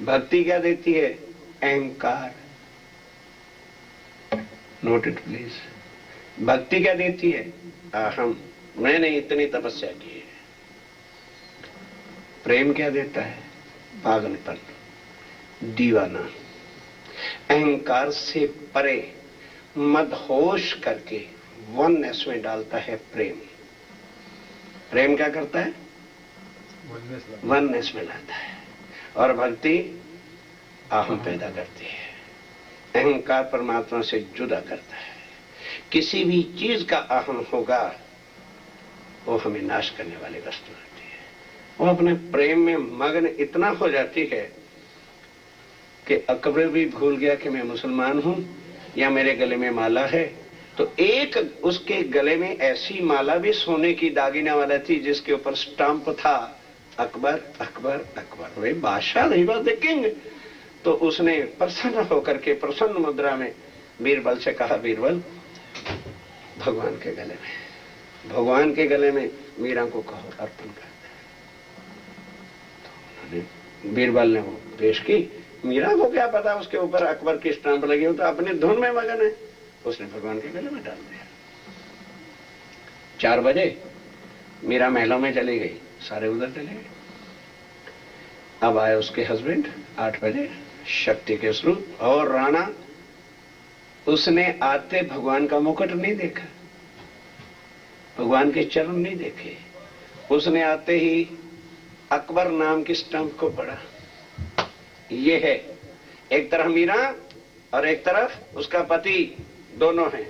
भक्ति क्या देती है? अहंकार। Note it please. भक्ति क्या देती है? अहम, मैंने इतनी तपस्या की है। प्रेम क्या देता है? पागलपन, दीवाना। अहंकार से परे मदहोश करके वननेस में डालता है प्रेम। प्रेम क्या करता है? वननेस में लाता है। और भक्ति अहम पैदा करती है। अहंकार परमात्मा से जुदा करता है। किसी भी चीज का अहम होगा वो हमें नाश करने वाली वस्तु होती है। वो अपने प्रेम में मग्न इतना हो जाती है कि अकबर भी भूल गया कि मैं मुसलमान हूं या मेरे गले में माला है। तो एक उसके गले में ऐसी माला भी सोने की दागिना वाला थी जिसके ऊपर स्टाम्प था अकबर अकबर अकबर, वे बादशाह नहीं बात किंग। तो उसने प्रसन्न होकर के प्रसन्न मुद्रा में बीरबल से कहा, बीरबल भगवान के गले में, भगवान के गले में मीरा को कहो अर्पण कर दे। तो बीरबल ने वो पेश की। मीरा को क्या पता उसके ऊपर अकबर की स्टाम्प लगी हो, तो अपने धुन में मगन है, उसने भगवान के गले में डाल दिया। 4 बजे मीरा महलों में चली गई, सारे उधर चले गए। अब आए उसके हस्बैंड 8 बजे, शक्ति के स्वरूप। और राणा, उसने आते भगवान का मुकुट नहीं देखा, भगवान के चरण नहीं देखे, उसने आते ही अकबर नाम की स्टंप को पढ़ा। ये है, एक तरफ मीरा और एक तरफ उसका पति, दोनों हैं।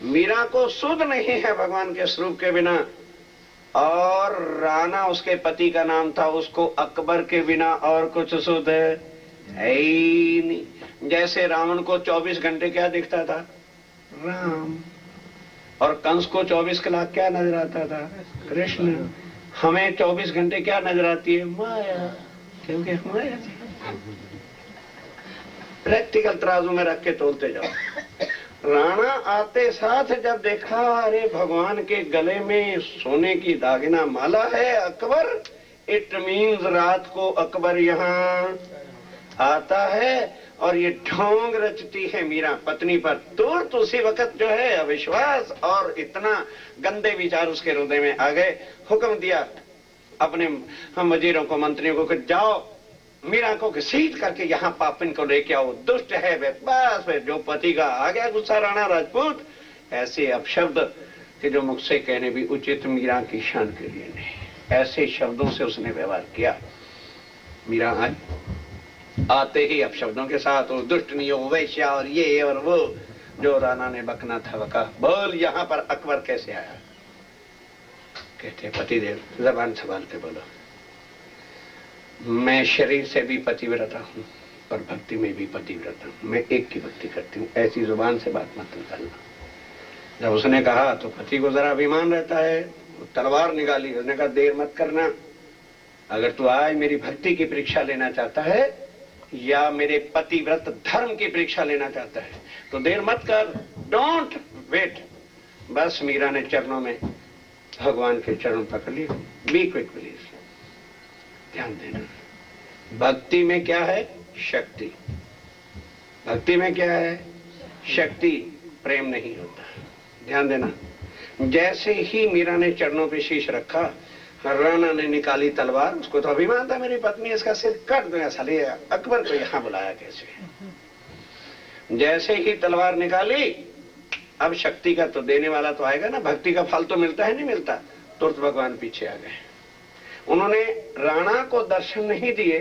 मीरा को सुध नहीं है भगवान के स्वरूप के बिना, और राणा उसके पति का नाम था, उसको अकबर के बिना और कुछ सुध है ही नहीं। जैसे रावण को 24 घंटे क्या दिखता था? राम। और कंस को 24 कलाक क्या नजर आता था? कृष्ण। हमें 24 घंटे क्या नजर आती है? माया, क्योंकि माया प्रैक्टिकल तराजू में रख के तोलते जाओ। राणा आते साथ जब देखा, अरे भगवान के गले में सोने की दागिना माला है अकबर, इट मीन्स रात को अकबर यहाँ आता है और ये ढोंग रचती है मीरा पत्नी पर। तुरंत उसी वक्त जो है अविश्वास और इतना गंदे विचार उसके हृदय में आ गए। हुक्म दिया अपने हम वजीरों को, मंत्रियों को कि जाओ मीरा को घसीट करके यहाँ पापिन को लेके आओ, दुष्ट है वे। बस वे जो पति का आ गया गुस्सा राणा राजपूत, ऐसे अपशब्द कि जो मुझसे कहने भी उचित मीरा की शान के लिए नहीं, ऐसे शब्दों से उसने व्यवहार किया। मीरा आज आते ही अपशब्दों के साथ वो दुष्ट नहीं हो, वैश्या और ये और वो जो राणा ने बकना था वका। बोल यहाँ पर अकबर कैसे आया? कहते पतिदेव जबान संभाल के बोलो, मैं शरीर से भी पतिव्रता हूं पर भक्ति में भी पतिव्रता हूं, मैं एक की भक्ति करती हूँ, ऐसी जुबान से बात मत निकालना। जब उसने कहा तो पति को जरा अभिमान रहता है, तलवार निकाली। उसने कहा देर मत करना, अगर तू आज मेरी भक्ति की परीक्षा लेना चाहता है या मेरे पतिव्रत धर्म की परीक्षा लेना चाहता है तो देर मत कर, डोंट वेट। बस मीरा ने चरणों में भगवान के चरण पकड़ लिए। Be quick please. ध्यान देना, भक्ति में क्या है? शक्ति। भक्ति में क्या है? शक्ति। प्रेम नहीं होता। ध्यान देना, जैसे ही मीरा ने चरणों पे शीश रखा, राणा ने निकाली तलवार। उसको तो अभिमान था मेरी पत्नी इसका सिर काट दूंगा, साले अकबर को यहां बुलाया कैसे। जैसे ही तलवार निकाली, अब शक्ति का तो देने वाला तो आएगा ना, भक्ति का फल तो मिलता है नहीं मिलता। तुरंत भगवान पीछे आ गए। उन्होंने राणा को दर्शन नहीं दिए,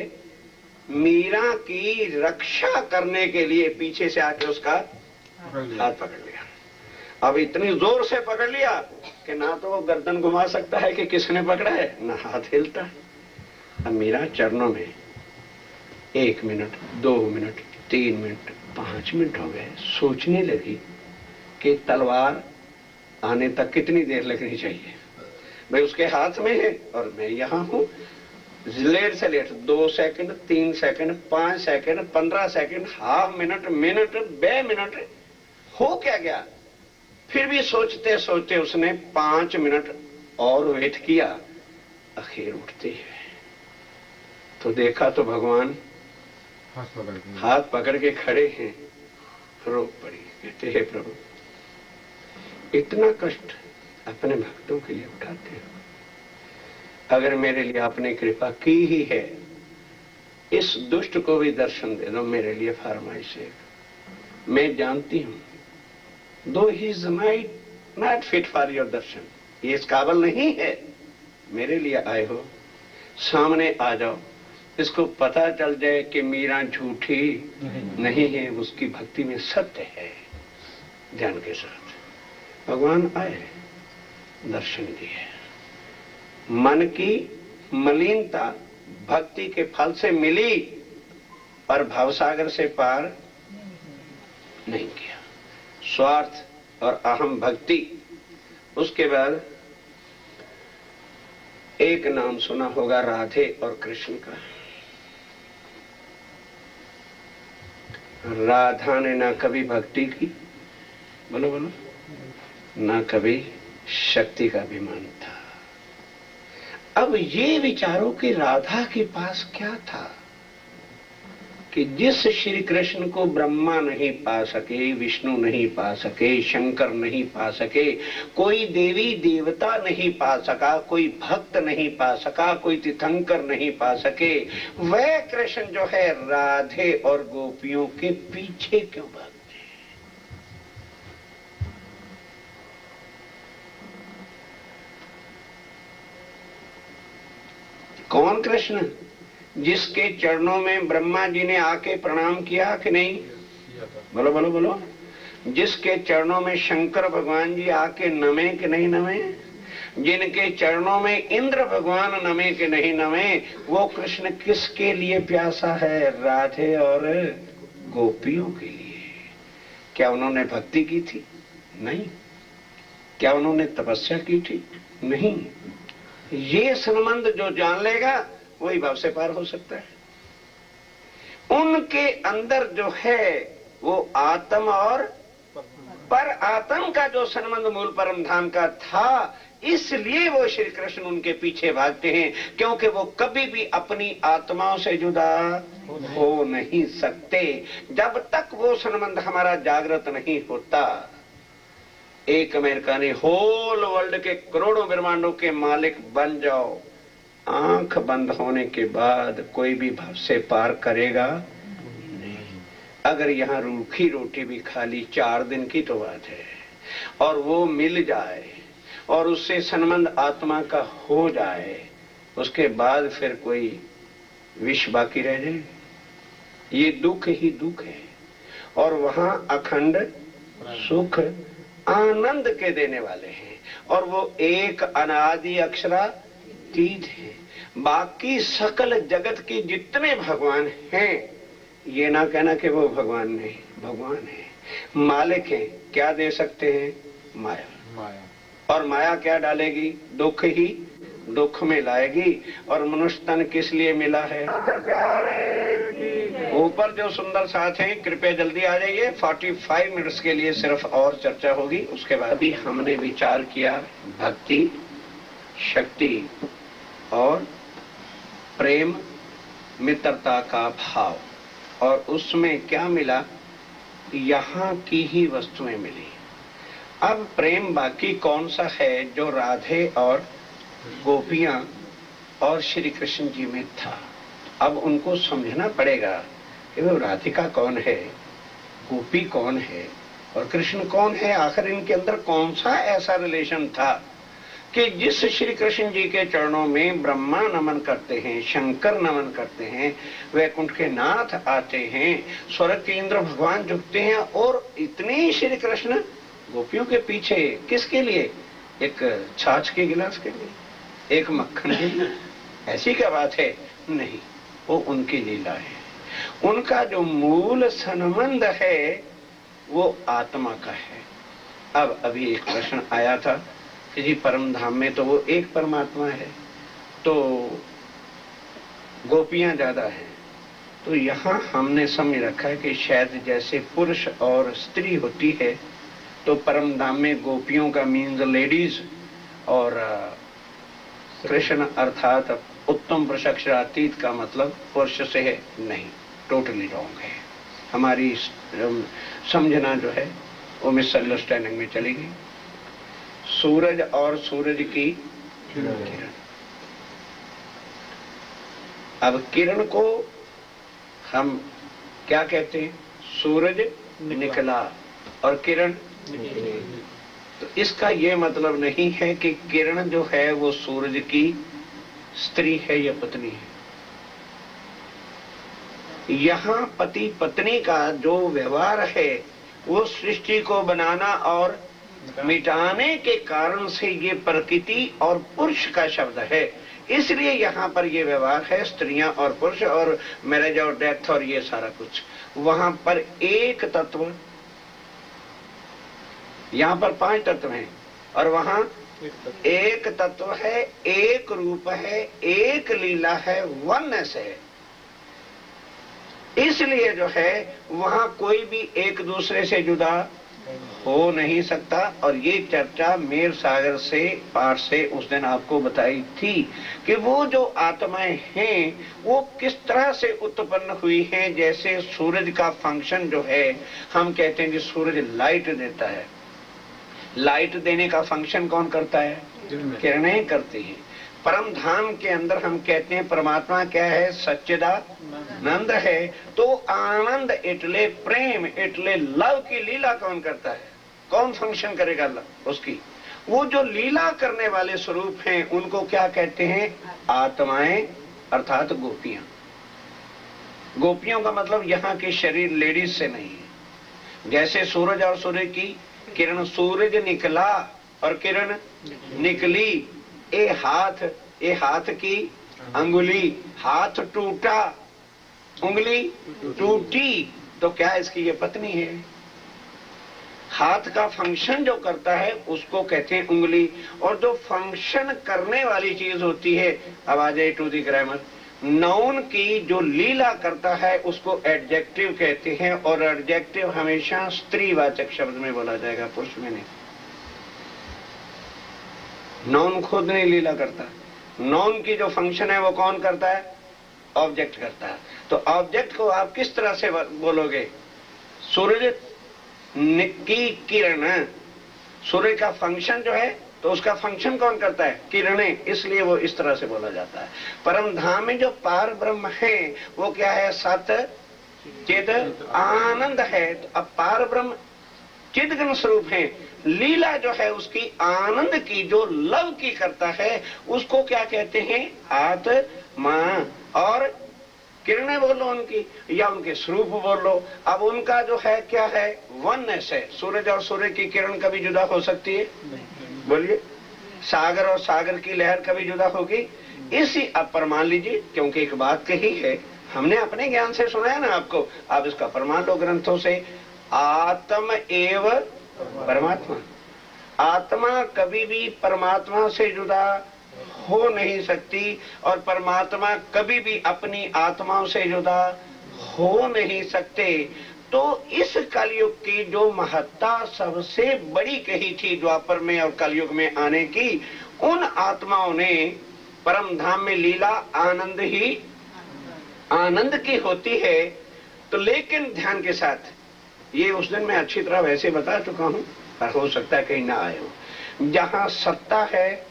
मीरा की रक्षा करने के लिए पीछे से आके उसका हाथ पकड़ लिया। अब इतनी जोर से पकड़ लिया कि ना तो वो गर्दन घुमा सकता है कि किसने पकड़ा है, ना हाथ हिलता है। अब मीरा चरणों में 1 मिनट, 2 मिनट, 3 मिनट, 5 मिनट हो गए। सोचने लगी कि तलवार आने तक कितनी देर लगनी चाहिए? भाई उसके हाथ में है और मैं यहां हूं। लेट से late 2 second, 3 second, 5 second, 15 second, half minute, minute, 2 minute हो क्या गया? फिर भी सोचते सोचते उसने 5 मिनट और वेट किया। आखिर उठते हैं तो देखा तो भगवान हाथ पकड़ के खड़े हैं। रो पड़ी, कहते हैं प्रभु इतना कष्ट अपने भक्तों के लिए उठाते हो, अगर मेरे लिए आपने कृपा की ही है, इस दुष्ट को भी दर्शन दे दो। मेरे लिए फरमाइश है, मैं जानती हूं दो ही is not fit for your darshan, ये इस काबिल नहीं है, मेरे लिए आए हो, सामने आ जाओ, इसको पता चल जाए कि मीरा झूठी नहीं है, उसकी भक्ति में सत्य है। ध्यान के साथ भगवान आए, दर्शन दिए। मन की मलिनता भक्ति के फल से मिली पर भवसागर से पार नहीं किया। स्वार्थ और अहम भक्ति। उसके बाद एक नाम सुना होगा राधे और कृष्ण का। राधा ने ना कभी भक्ति की, बोलो बोलो, ना कभी शक्ति का अभिमान था। अब ये विचारो कि राधा के पास क्या था कि जिस श्री कृष्ण को ब्रह्मा नहीं पा सके, विष्णु नहीं पा सके, शंकर नहीं पा सके, कोई देवी देवता नहीं पा सका, कोई भक्त नहीं पा सका, कोई तीर्थंकर नहीं पा सके, वह कृष्ण जो है राधे और गोपियों के पीछे क्यों भागते? कौन कृष्ण? जिसके चरणों में ब्रह्मा जी ने आके प्रणाम किया कि नहीं? बोलो बोलो बोलो। जिसके चरणों में शंकर भगवान जी आके नमे कि नहीं नमे? जिनके चरणों में इंद्र भगवान नमे कि नहीं नमे? वो कृष्ण किसके लिए प्यासा है? राधे और गोपियों के लिए। क्या उन्होंने भक्ति की थी? नहीं। क्या उन्होंने तपस्या की थी? नहीं। ये संबंध जो जान लेगा वही भाव से पार हो सकता है। उनके अंदर जो है वो आत्म और पर आत्म का जो संबंध मूल परम धाम का था, इसलिए वो श्री कृष्ण उनके पीछे भागते हैं, क्योंकि वो कभी भी अपनी आत्माओं से जुदा हो नहीं सकते जब तक वो संबंध हमारा जागृत नहीं होता। एक अमेरिका ने होल वर्ल्ड के करोड़ों ब्रह्मांडों के मालिक बन जाओ, आंख बंद होने के बाद कोई भी भव से पार करेगा नहीं। अगर यहाँ रूखी रोटी भी खाली 4 दिन की तो बात है, और वो मिल जाए और उससे संबंध आत्मा का हो जाए, उसके बाद फिर कोई विष बाकी रह जाए? ये दुख ही दुख है। और वहां अखंड सुख आनंद के देने वाले हैं, और वो एक अनादि अक्षरातीत है। बाकी सकल जगत के जितने भगवान हैं, ये ना कहना कि वो भगवान नहीं, भगवान है, मालिक है। क्या दे सकते हैं? माया। और माया क्या डालेगी? दुख ही दुख में लाएगी। और मनुष्य तन किस लिए मिला है? ऊपर जो सुंदर साथ हैं, कृपया जल्दी आ जाइए। 45 मिनट्स के लिए सिर्फ और चर्चा होगी। उसके बाद भी हमने विचार किया भक्ति, शक्ति और प्रेम, मित्रता का भाव, और उसमें क्या मिला? यहाँ की ही वस्तुएं मिली। अब प्रेम बाकी कौन सा है जो राधे और गोपियां और श्री कृष्ण जी में था? अब उनको समझना पड़ेगा कि वो राधिका कौन है, गोपी कौन है और कृष्ण कौन है। आखिर इनके अंदर कौन सा ऐसा रिलेशन था कि जिस श्री कृष्ण जी के चरणों में ब्रह्मा नमन करते हैं, शंकर नमन करते हैं, वैकुंठ के नाथ आते हैं, स्वर्ग के इंद्र भगवान झुकते हैं, और इतने श्री कृष्ण गोपियों के पीछे किसके लिए? एक छाछ के गिलास के लिए, एक मक्खन के लिए? ऐसी क्या बात है? नहीं, वो उनकी लीला है। उनका जो मूल संबंध है वो आत्मा का है। अब अभी एक प्रश्न आया था कि जी परम धाम में तो वो एक परमात्मा है, तो गोपियां ज्यादा हैं। तो यहाँ हमने समझ रखा है कि शायद जैसे पुरुष और स्त्री होती है, तो परम धाम में गोपियों का मीन्स लेडीज, और कृष्ण अर्थात उत्तम प्रशक्षरातीत का मतलब पुरुष से है। नहीं, टोटली रॉन्ग है। हमारी समझना जो है वो मिसअंडरस्टैंडिंग में चली गई। सूरज और सूरज की किरण, अब किरण को हम क्या कहते हैं? सूरज निकला और किरण, तो इसका यह मतलब नहीं है कि किरण जो है वो सूरज की स्त्री है या पत्नी है। यहाँ पति पत्नी का जो व्यवहार है वो सृष्टि को बनाना और मिटाने के कारण से ये प्रकृति और पुरुष का शब्द है, इसलिए यहाँ पर ये व्यवहार है स्त्रियां और पुरुष और मैरिज और डेथ और ये सारा कुछ। वहां पर एक तत्व, यहाँ पर 5 तत्व हैं और वहां एक तत्व है, एक रूप है, एक लीला है, वननेस है। इसलिए जो है वहां कोई भी एक दूसरे से जुदा हो नहीं सकता। और ये चर्चा मीर सागर से पाठ से उस दिन आपको बताई थी कि वो जो आत्माएं हैं वो किस तरह से उत्पन्न हुई हैं। जैसे सूरज का फंक्शन जो है, हम कहते हैं कि सूरज लाइट देता है, लाइट देने का फंक्शन कौन करता है? किरणें करती हैं। परम धाम के अंदर हम कहते हैं परमात्मा क्या है? सच्चिदानंद है। तो आनंद इटले प्रेम इटले लव की लीला कौन करता है? कौन फंक्शन करेगा लव उसकी? वो जो लीला करने वाले स्वरूप हैं उनको क्या कहते हैं? आत्माएं अर्थात गोपियां। गोपियों का मतलब यहाँ के शरीर लेडीज से नहीं है। जैसे सूरज और सूर्य की किरण, सूरज निकला और किरण निकली। ए हाथ की अंगुली, हाथ टूटा, उंगली टूटी, तो क्या इसकी ये पत्नी है? हाथ का फंक्शन जो करता है उसको कहते हैं उंगली। और जो फंक्शन करने वाली चीज होती है, अब आ जाए टू दी ग्रामर, नाउन की जो लीला करता है उसको एडजेक्टिव कहते हैं। और एडजेक्टिव हमेशा स्त्रीवाचक शब्द में बोला जाएगा, पुरुष में नहीं। नाउन खुद नहीं लीला करता, नाउन की जो फंक्शन है वो कौन करता है? ऑब्जेक्ट करता है। तो ऑब्जेक्ट को आप किस तरह से बोलोगे? सूरज की किरण, सूर्य का फंक्शन जो है तो उसका फंक्शन कौन करता है? किरणें, इसलिए वो इस तरह से बोला जाता है। परम धाम में जो पार ब्रह्म है वो क्या है? सत चिद आनंद है। तो अब पार ब्रह्म चिदगन स्वरूप है। लीला जो है उसकी आनंद की, जो लव की करता है, उसको क्या कहते हैं? आत्मा। और किरणें बोलो उनकी या उनके स्वरूप बोलो, अब उनका जो है क्या है? वननेस है। सूरज और सूर्य की किरण कभी जुदा हो सकती है? बोलिए। सागर और सागर की लहर कभी जुदा होगी? इसी अब प्रमाण लीजिए, क्योंकि एक बात कही है, हमने अपने ज्ञान से सुना है ना आपको, आप इसका प्रमाण लो ग्रंथों से। आत्म एव परमात्मा, आत्मा कभी भी परमात्मा से जुदा हो नहीं सकती और परमात्मा कभी भी अपनी आत्माओं से जुदा हो नहीं सकते। तो इस कलयुग की जो महत्ता सबसे बड़ी कही थी द्वापर में और कलयुग में आने की, उन आत्माओं ने परम धाम में लीला आनंद ही आनंद की होती है। तो लेकिन ध्यान के साथ, ये उस दिन मैं अच्छी तरह वैसे बता चुका हूं पर हो सकता है कहीं ना आए हो। जहां सत्ता है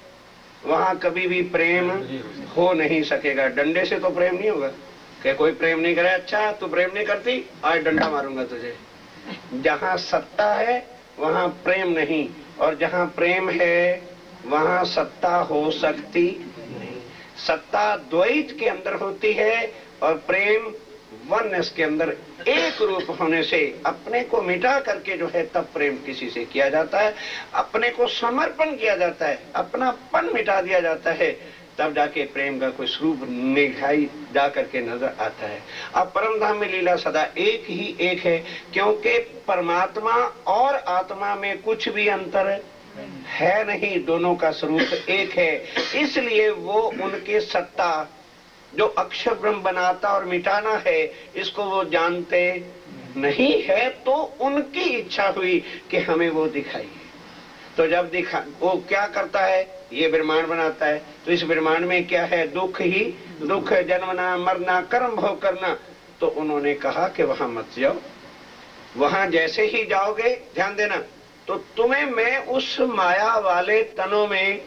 वहां कभी भी प्रेम हो नहीं सकेगा। डंडे से तो प्रेम नहीं होगा कि कोई प्रेम नहीं करे, अच्छा तू प्रेम नहीं करती, आज डंडा मारूंगा तुझे। जहां सत्ता है वहां प्रेम नहीं, और जहां प्रेम है वहां सत्ता हो सकती नहीं। सत्ता द्वैत के अंदर होती है और प्रेम वननेस के अंदर एक रूप होने से अपने को मिटा करके जो है तब प्रेम किसी से किया जाता है। अपने को समर्पण किया जाता है, अपनापन मिटा दिया जाता है, तब जाके प्रेम का कोई स्वरूप निखाई जा करके नजर आता है। अब परम धाम में लीला सदा एक ही एक है, क्योंकि परमात्मा और आत्मा में कुछ भी अंतर है नहीं, दोनों का स्वरूप एक है। इसलिए वो उनके सत्ता जो अक्षर ब्रह्म बनाता और मिटाना है, इसको वो जानते नहीं है, तो उनकी इच्छा हुई कि हमें वो दिखाइए। तो जब दिखा, वो क्या करता है, ये ब्रह्मांड बनाता है, तो इस ब्रह्मांड में क्या है, दुख ही दुख है, जन्मना मरना कर्म भोग करना। तो उन्होंने कहा कि वहां मत जाओ, वहां जैसे ही जाओगे, ध्यान देना, तो तुम्हें मैं उस माया वाले तनों में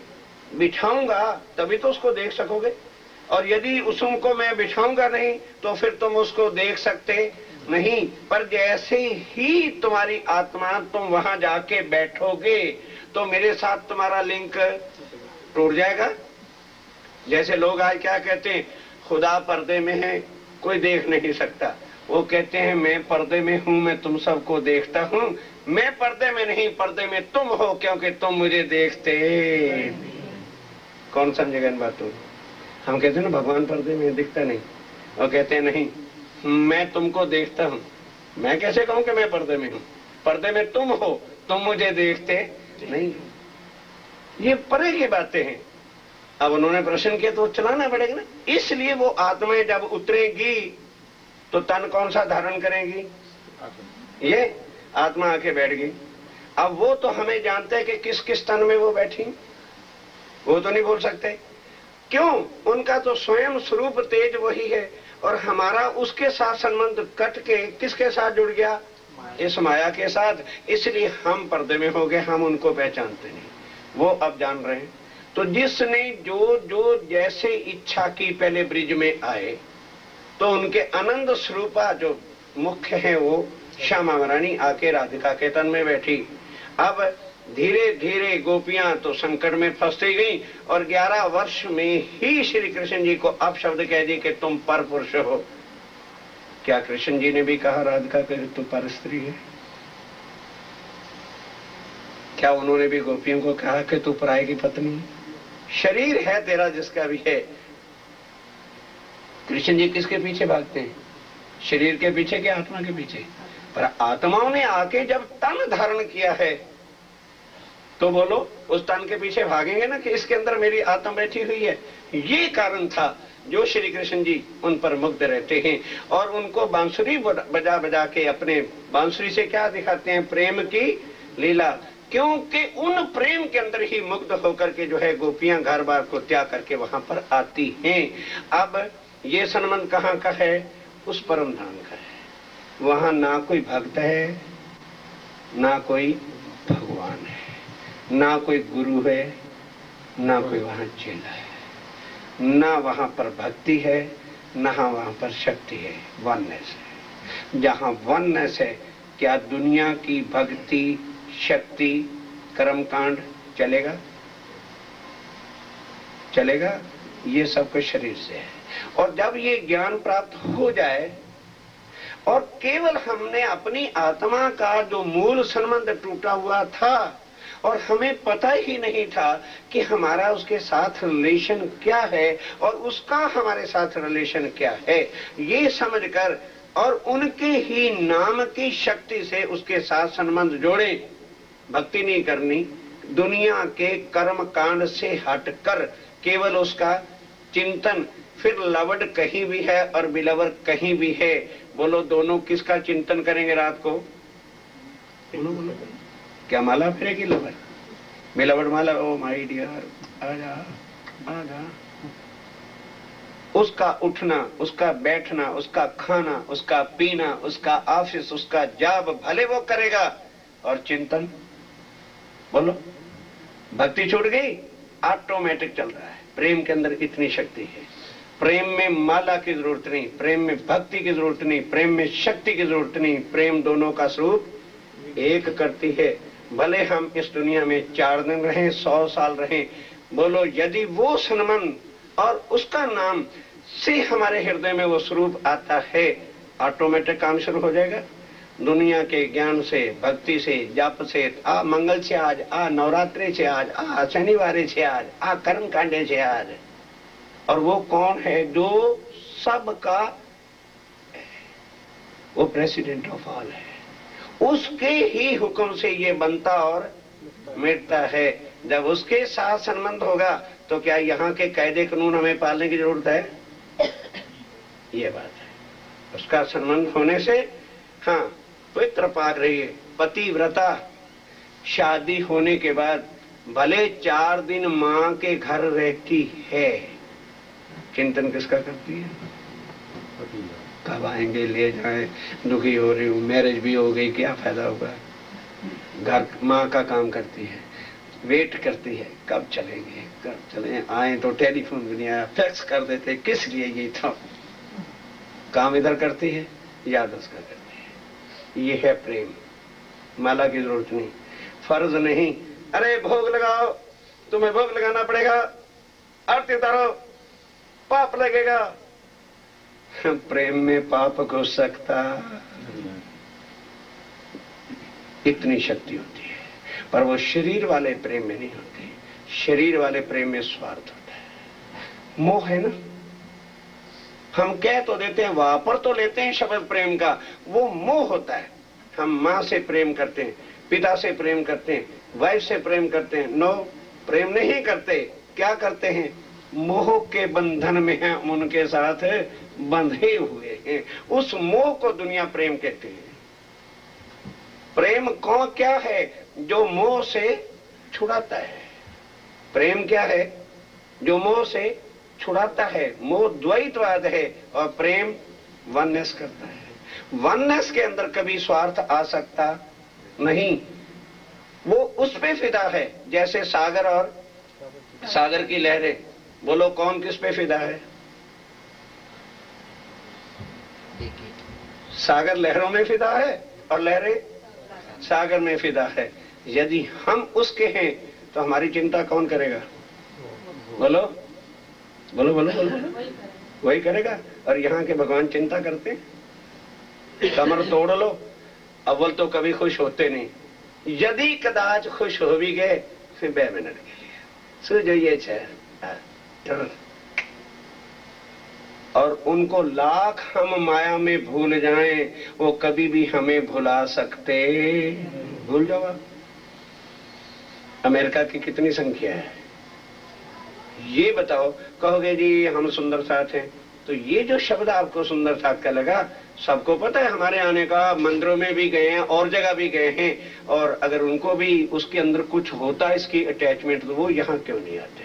बिठाऊंगा, तभी तो उसको देख सकोगे। और यदि उसको मैं बिठाऊंगा नहीं तो फिर तुम उसको देख सकते नहीं। पर जैसे ही तुम्हारी आत्मा तुम वहां जाके बैठोगे तो मेरे साथ तुम्हारा लिंक टूट जाएगा। जैसे लोग आज क्या कहते हैं, खुदा पर्दे में है, कोई देख नहीं सकता। वो कहते हैं मैं पर्दे में हूं, मैं तुम सबको देखता हूं। मैं पर्दे में नहीं, पर्दे में तुम हो, क्योंकि तुम मुझे देखते। कौन समझेगा इन बातों? हम कहते हैं ना भगवान पर्दे में दिखता नहीं, और कहते हैं नहीं मैं तुमको देखता हूं। मैं कैसे कहूं कि मैं पर्दे में हूं? पर्दे में तुम हो, तुम मुझे देखते नहीं। ये परे की बातें हैं। अब उन्होंने प्रश्न किया तो चलाना पड़ेगा ना। इसलिए वो आत्माएं जब उतरेगी तो तन कौन सा धारण करेंगी? ये आत्मा आके बैठ गई। अब वो तो हमें जानते हैं कि किस किस तन में वो बैठी, वो तो नहीं बोल सकते। क्यों? उनका तो स्वयं स्वरूप तेज वही है, और हमारा उसके साथ संबंध कट के किसके साथ जुड़ गया? इस माया के साथ। इसलिए हम पर्दे में हो गए, हम उनको पहचानते नहीं, वो अब जान रहे हैं। तो जिसने जो जो जैसे इच्छा की पहले ब्रिज में आए, तो उनके आनंद स्वरूपा जो मुख्य है वो श्यामा रानी आके राधिका के तन में बैठी। अब धीरे धीरे गोपियां तो संकट में फंसती गई, और 11 वर्ष में ही श्री कृष्ण जी को अब शब्द कह दी कि तुम पर पुरुष हो। क्या कृष्ण जी ने भी कहा राधिका कि तू पर स्त्री है? क्या उन्होंने भी गोपियों को कहा कि तू पराये की पत्नी है? शरीर है तेरा जिसका भी है। कृष्ण जी किसके पीछे भागते हैं? शरीर के पीछे कि आत्मा के पीछे? पर आत्माओं ने आके जब तन धारण किया है तो बोलो उस तन के पीछे भागेंगे ना कि इसके अंदर मेरी आत्मा बैठी हुई है। ये कारण था जो श्री कृष्ण जी उन पर मुग्ध रहते हैं, और उनको बांसुरी बजा बजा के अपने बांसुरी से क्या दिखाते हैं? प्रेम की लीला। क्योंकि उन प्रेम के अंदर ही मुग्ध होकर के जो है गोपियां घर बार को त्याग करके वहां पर आती हैं। अब ये संबंध कहाँ का है? उस परम धाम का है। वहां ना कोई भक्त है, ना कोई भगवान है, ना कोई गुरु है, ना कोई वहां चेला है, ना वहां पर भक्ति है, ना वहां पर शक्ति है। वननेस है। जहां वननेस है, क्या दुनिया की भक्ति, शक्ति, कर्मकांड चलेगा? चलेगा? ये सब कुछ शरीर से है। और जब ये ज्ञान प्राप्त हो जाए, और केवल हमने अपनी आत्मा का जो मूल संबंध टूटा हुआ था और हमें पता ही नहीं था कि हमारा उसके साथ रिलेशन क्या है और उसका हमारे साथ रिलेशन क्या है, ये समझकर और उनके ही नाम की शक्ति से उसके साथ संबंध जोड़े। भक्ति नहीं करनी, दुनिया के कर्म कांड से हटकर केवल उसका चिंतन। फिर लवड कहीं भी है और बिलवर कहीं भी है। बोलो दोनों किसका चिंतन करेंगे रात को? बोलो बोलो, क्या माला फिरेगी लवर? बिलवर माला, ओ माय डियर आजा आजा। उसका उठना, उसका बैठना, उसका खाना, उसका पीना, उसका ऑफिस, उसका जॉब भले वो करेगा, और चिंतन बोलो भक्ति छूट गई, ऑटोमेटिक चल रहा है। प्रेम के अंदर इतनी शक्ति है। प्रेम में माला की जरूरत नहीं, प्रेम में भक्ति की जरूरत नहीं, प्रेम में शक्ति की जरूरत नहीं। प्रेम दोनों का स्वरूप एक करती है। भले हम इस दुनिया में 4 दिन रहें, 100 साल रहें, बोलो यदि वो संबंध और उसका नाम से हमारे हृदय में वो स्वरूप आता है, ऑटोमेटिक काम शुरू हो जाएगा। दुनिया के ज्ञान से, भक्ति से, जाप से, आ मंगल से आज, आ नवरात्रि से आज, आ शनिवार से आज, आ कर्म कांडे से आज, और वो कौन है? जो सबका, वो प्रेसिडेंट ऑफ ऑल है। उसके ही हुक्म से ये बनता और मिटता है। जब उसके साथ संबंध होगा तो क्या यहाँ के कायदे कानून हमें पालने की जरूरत है? ये बात है। उसका संबंध होने से हाँ पवित्र पाक रही है। पतिव्रता शादी होने के बाद भले 4 दिन मां के घर रहती है, चिंतन किसका करती है? कब आएंगे, ले जाएं, दुखी हो रही हूं, मैरिज भी हो गई, क्या फायदा होगा? घर मां का काम करती है, वेट करती है, कब चलेंगे, कब चलें। आए तो टेलीफोन भी नहीं आया, फैक्स कर देते, किस लिए? ये था काम इधर करती है, याद उसका करती है। ये है प्रेम। माला की जरूरत नहीं, फर्ज नहीं। अरे भोग लगाओ, तुम्हें भोग लगाना पड़ेगा, आरती उतारो, पाप लगेगा। प्रेम में पाप को सकता, इतनी शक्ति होती है, पर वो शरीर वाले प्रेम में नहीं होती। शरीर वाले प्रेम में स्वार्थ होता है, मोह है ना। हम कह तो देते हैं, वापर तो लेते हैं शब्द प्रेम का, वो मोह होता है। हम मां से प्रेम करते हैं, पिता से प्रेम करते हैं, वाइफ से प्रेम करते हैं। नो, प्रेम नहीं करते। क्या करते हैं? मोह के बंधन में हैं, उनके साथ बंधे हुए हैं। उस मोह को दुनिया प्रेम कहती है। प्रेम कौन क्या है? जो मोह से छुड़ाता है। प्रेम क्या है? जो मोह से छुड़ाता है। मोह द्वैतवाद है और प्रेम वननेस करता है। वननेस के अंदर कभी स्वार्थ आ सकता नहीं। वो उस पे फिदा है, जैसे सागर और सागर की लहरें। बोलो कौन किस पे फिदा है? सागर लहरों में फिदा है और लहरें सागर में फिदा है। यदि हम उसके हैं तो हमारी चिंता कौन करेगा? बोलो बोलो बोलो बोलो, वही करेगा। और यहाँ के भगवान चिंता करते हैं, कमर तोड़ लो, अव्वल तो कभी खुश होते नहीं। यदि कदाच खुश हो भी गए फिर 2 मिनट के लिए सो जाइए चलो। और उनको लाख हम माया में भूल जाएं, वो कभी भी हमें भुला सकते। भूल जाओ आप। अमेरिका की कितनी संख्या है ये बताओ। कहोगे जी हम सुंदर साथ हैं, तो ये जो शब्द आपको सुंदर साथ का लगा, सबको पता है हमारे आने का। मंदिरों में भी गए हैं और जगह भी गए हैं, और अगर उनको भी उसके अंदर कुछ होता इसकी अटैचमेंट, तो वो यहाँ क्यों नहीं आते?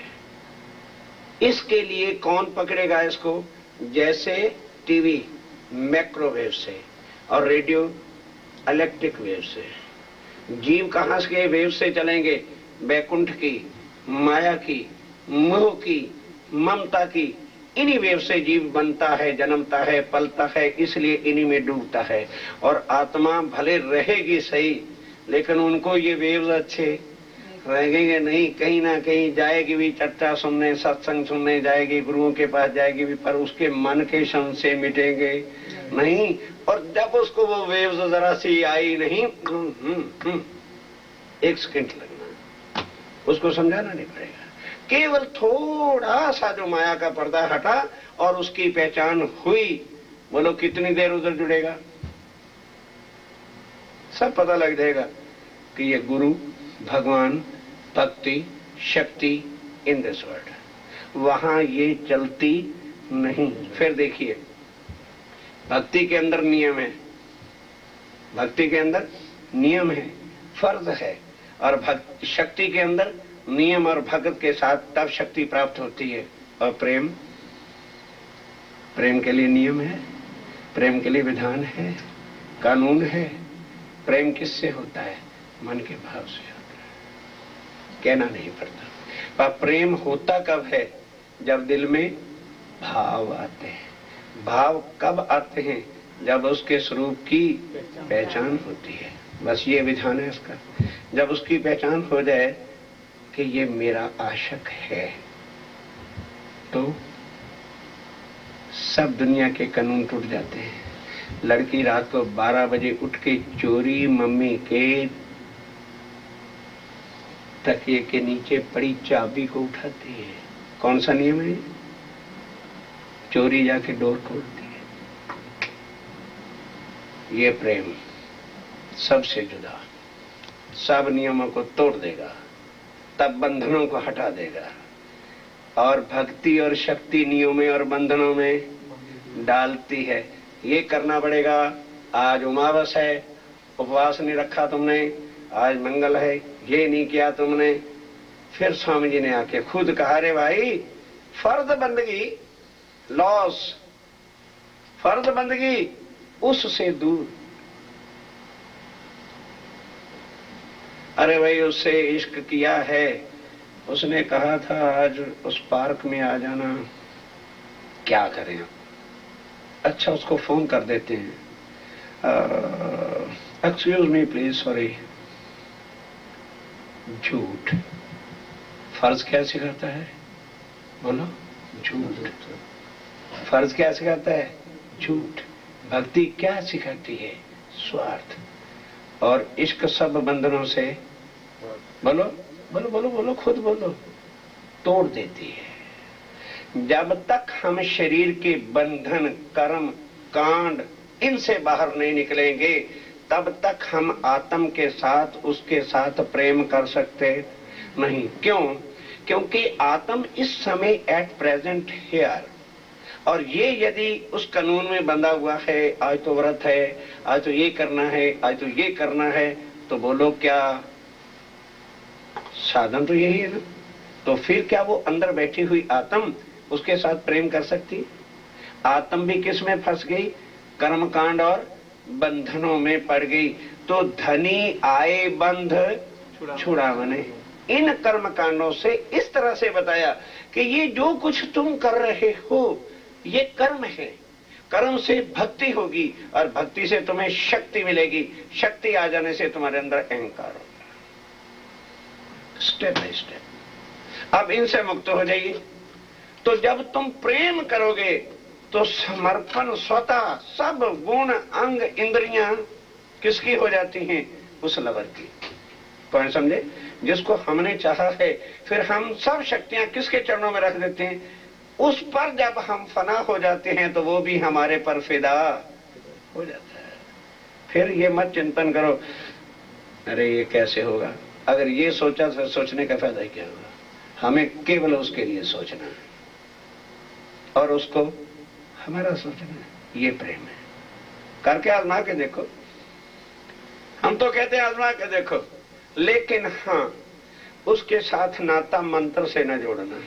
इसके लिए कौन पकड़ेगा इसको? जैसे टीवी माइक्रोवेव से और रेडियो इलेक्ट्रिक वेव से। जीव कहां से वेव से चलेंगे? बैकुंठ की, माया की, मोह की, ममता की। इन्हीं वेव से जीव बनता है, जन्मता है, पलता है, इसलिए इन्हीं में डूबता है। और आत्मा भले रहेगी सही, लेकिन उनको ये वेव्स अच्छे रहेंगे नहीं। कहीं ना कहीं जाएगी भी, चर्चा सुनने, सत्संग सुनने जाएगी, गुरुओं के पास जाएगी भी, पर उसके मन के संशय मिटेंगे नहीं। और जब उसको वो वेव्स जरा सी आई नहीं, 1 सेकंड लगना, उसको समझाना नहीं पड़ेगा। केवल थोड़ा सा जो माया का पर्दा हटा और उसकी पहचान हुई, बोलो कितनी देर उधर जुड़ेगा? सब पता लग जाएगा कि ये गुरु, भगवान, भक्ति, शक्ति इन दिस वर्ल्ड। वहां ये चलती नहीं। फिर देखिए, भक्ति के अंदर नियम है, भक्ति के अंदर नियम है, फर्ज है। और भक्ति शक्ति के अंदर नियम और भगत के साथ तब शक्ति प्राप्त होती है। और प्रेम, प्रेम के लिए नियम है, प्रेम के लिए विधान है, कानून है। प्रेम किससे होता है? मन के भाव से होता है, कहना नहीं पड़ता। पर प्रेम होता कब है? जब दिल में भाव आते हैं। भाव कब आते हैं? जब उसके स्वरूप की पहचान होती है। बस ये विधान है इसका। जब उसकी पहचान हो जाए कि ये मेरा आशिक है, तो सब दुनिया के कानून टूट जाते हैं। लड़की रात को 12 बजे उठ के चोरी मम्मी के तकिए के नीचे पड़ी चाबी को उठाती है। कौन सा नियम है? चोरी जाके डोर खोलती है। ये प्रेम सबसे जुदा, सब नियमों को तोड़ देगा, तब बंधनों को हटा देगा। और भक्ति और शक्ति नियमों और बंधनों में डालती है। ये करना पड़ेगा। आज उमावस है, उपवास नहीं रखा तुमने, आज मंगल है, ये नहीं किया तुमने। फिर स्वामी जी ने आके खुद कहा, रे भाई फर्ज बंदगी लॉस, फर्ज बंदगी उससे दूर। अरे भाई उससे इश्क किया है, उसने कहा था आज उस पार्क में आ जाना, क्या करें? अच्छा उसको फोन कर देते हैं, एक्सक्यूज मी प्लीज, सॉरी। झूठ। फर्ज क्या सिखाता है? बोलो। झूठ। फर्ज क्या सिखाता है? झूठ। भक्ति क्या सिखाती है? स्वार्थ। और इश्क सब बंधनों से, बोलो बोलो बोलो बोलो, खुद बोलो, तोड़ देती है। जब तक हम शरीर के बंधन, कर्म, कांड इनसे बाहर नहीं निकलेंगे, तब तक हम आत्म के साथ, उसके साथ प्रेम कर सकते नहीं। क्यों? क्योंकि आत्म इस समय एट प्रेजेंट हियर, और ये यदि उस कानून में बंधा हुआ है, आज तो व्रत है, आज तो ये करना है, आज तो ये करना है, तो बोलो क्या साधन तो यही है ना? तो फिर क्या वो अंदर बैठी हुई आत्म उसके साथ प्रेम कर सकती? आत्म भी किस में फंस गई? कर्मकांड और बंधनों में पड़ गई। तो धनी आए बंध छुड़ावने। इन कर्म कांडों से इस तरह से बताया कि ये जो कुछ तुम कर रहे हो ये कर्म है, कर्म से भक्ति होगी और भक्ति से तुम्हें शक्ति मिलेगी, शक्ति आ जाने से तुम्हारे अंदर अहंकार होगा। स्टेप बाय स्टेप अब इनसे मुक्त हो जाइए। तो जब तुम प्रेम करोगे तो समर्पण स्वतः सब गुण, अंग, इंद्रियां किसकी हो जाती हैं? उस लवर की। कौन समझे? जिसको हमने चाहा है, फिर हम सब शक्तियां किसके चरणों में रख देते हैं? उस पर जब हम फना हो जाते हैं तो वो भी हमारे पर फिदा हो जाता है। फिर ये मत चिंतन करो, अरे ये कैसे होगा। अगर ये सोचा तो सोचने का फायदा क्या होगा? हमें केवल उसके लिए सोचना है और उसको हमारा सोचना है। ये प्रेम है। करके आजमा के देखो। हम तो कहते हैं आजमा के देखो, लेकिन हाँ उसके साथ नाता मंत्र से न जोड़ना,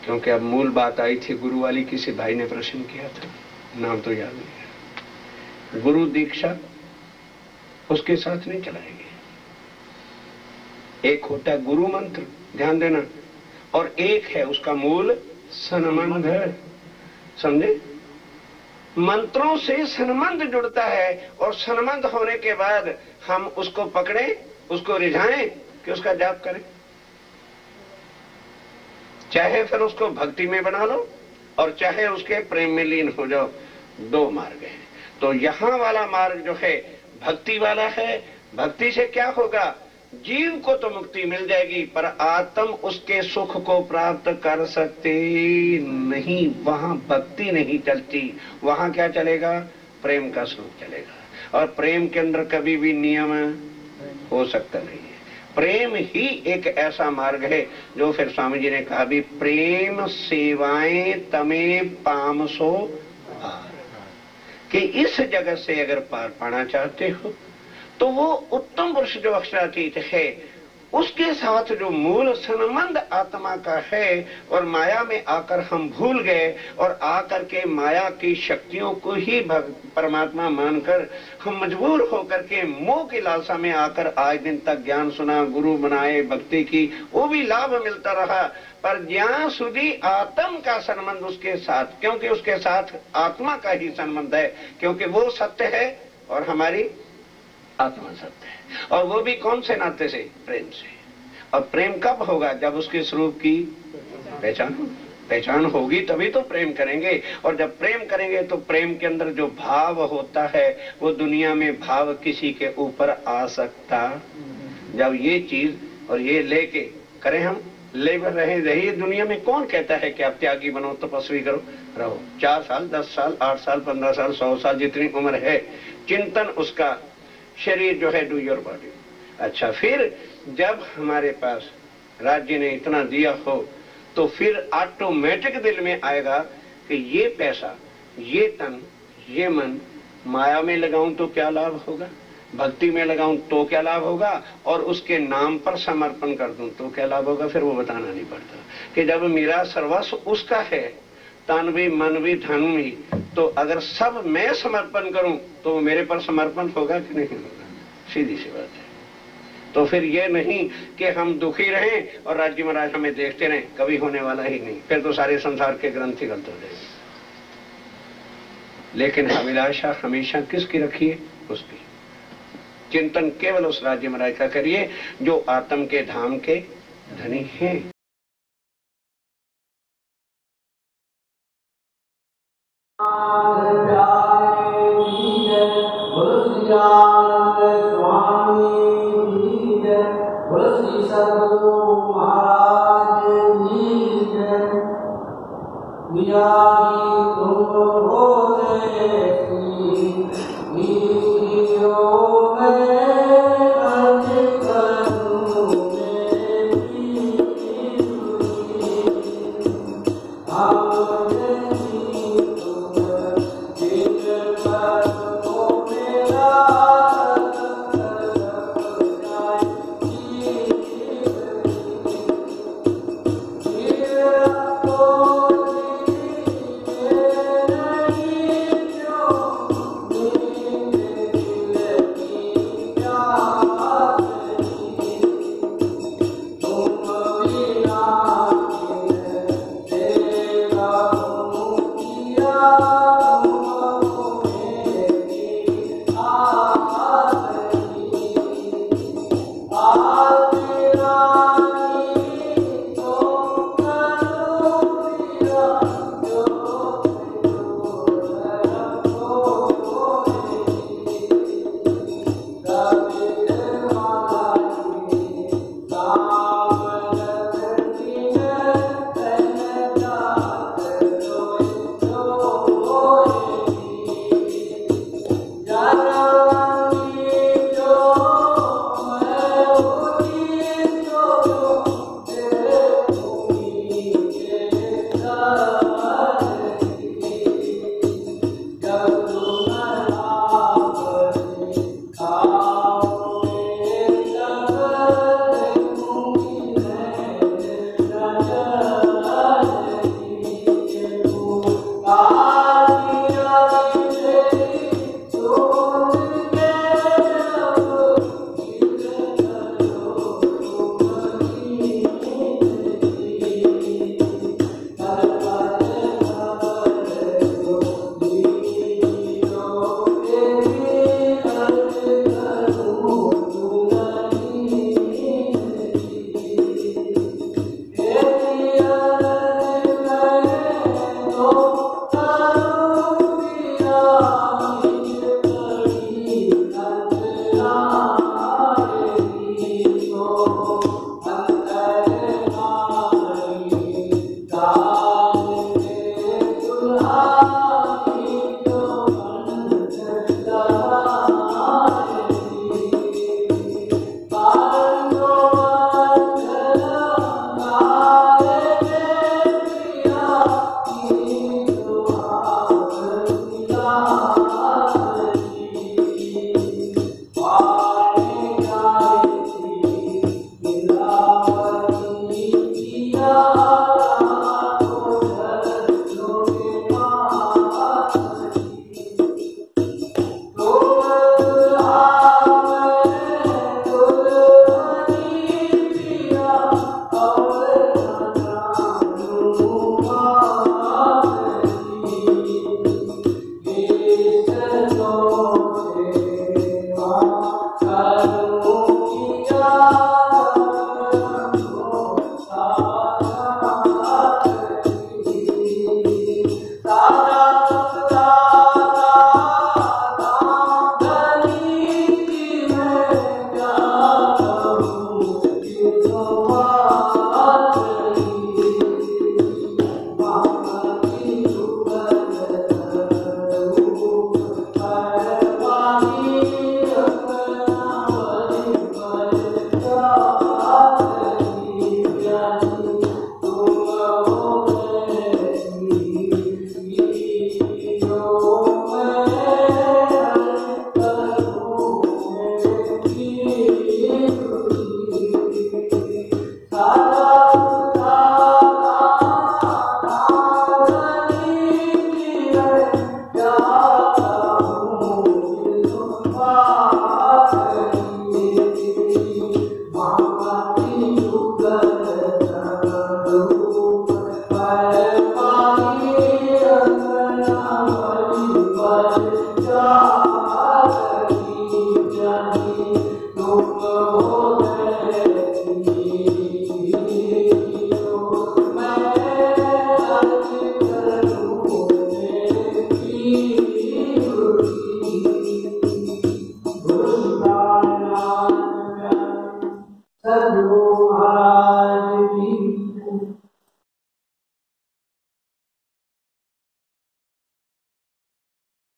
क्योंकि अब मूल बात आई थी गुरु वाली। किसी भाई ने प्रश्न किया था, नाम तो याद नहीं है। गुरु दीक्षा उसके साथ नहीं चलाएंगे। एक होता है गुरु मंत्र, ध्यान देना, और एक है उसका मूल सन्मंध है। समझे? मंत्रों से सन्मंध जुड़ता है और सन्मंध होने के बाद हम उसको पकड़े, उसको रिझाएं कि उसका जाप करें। चाहे फिर उसको भक्ति में बना लो और चाहे उसके प्रेम में लीन हो जाओ। दो मार्ग हैं। तो यहां वाला मार्ग जो है भक्ति वाला है। भक्ति से क्या होगा? जीव को तो मुक्ति मिल जाएगी, पर आत्म उसके सुख को प्राप्त कर सकते नहीं। वहां भक्ति नहीं चलती, वहां क्या चलेगा? प्रेम का सुख चलेगा। और प्रेम के अंदर कभी भी नियम हो सकता नहीं है। प्रेम ही एक ऐसा मार्ग है जो फिर स्वामी जी ने कहा भी, प्रेम सेवाएं तमे पामसो पार, कि इस जगत से अगर पार पाना चाहते हो तो वो उत्तम पुरुष जो अक्षरातीत है उसके साथ जो मूल संबंध आत्मा का है, और माया में आकर हम भूल गए और आकर के माया की शक्तियों को ही परमात्मा मानकर हम मजबूर होकर के मोह की लालसा में आकर आज दिन तक ज्ञान सुना, गुरु बनाए, भक्ति की, वो भी लाभ मिलता रहा। पर ज्ञान सुधी आत्म का संबंध उसके साथ, क्योंकि उसके साथ आत्मा का ही संबंध है, क्योंकि वो सत्य है और हमारी आत्मा सत्य है। और वो भी कौन से नाते से? प्रेम से। और प्रेम कब होगा? जब उसके स्वरूप की पहचान होगी तभी तो प्रेम करेंगे। और जब प्रेम करेंगे तो प्रेम के अंदर जो भाव होता है वो दुनिया में भाव किसी के ऊपर आ सकता। जब ये चीज और ये लेके करें हम लेबर रहिए दुनिया में। कौन कहता है कि आप त्यागी बनो, तपस्वी करो, रहो 4 साल 10 साल 8 साल 15 साल 100 साल जितनी उम्र है, चिंतन उसका शरीर जो है, डू योर बॉडी। अच्छा, फिर जब हमारे पास राज्य ने इतना दिया हो तो फिर ऑटोमेटिक दिल में आएगा कि ये पैसा, ये तन, ये मन माया में लगाऊं तो क्या लाभ होगा, भक्ति में लगाऊं तो क्या लाभ होगा, और उसके नाम पर समर्पण कर दूं तो क्या लाभ होगा। फिर वो बताना नहीं पड़ता कि जब मेरा सर्वस्व उसका है, तन भी मन भी धन भी, तो अगर सब मैं समर्पण करूं तो मेरे पर समर्पण होगा कि नहीं होगा। सीधी सी बात है। तो फिर ये नहीं कि हम दुखी रहें और राज्य महाराज हमें देखते रहें, कभी होने वाला ही नहीं। फिर तो सारे संसार के ग्रंथ ही गलत हो जाएंगे। लेकिन अभिलाषा हमेशा किसकी रखिए, उसकी। चिंतन केवल उस राज्य महाराज का करिए जो आत्म के धाम के धनी हैं।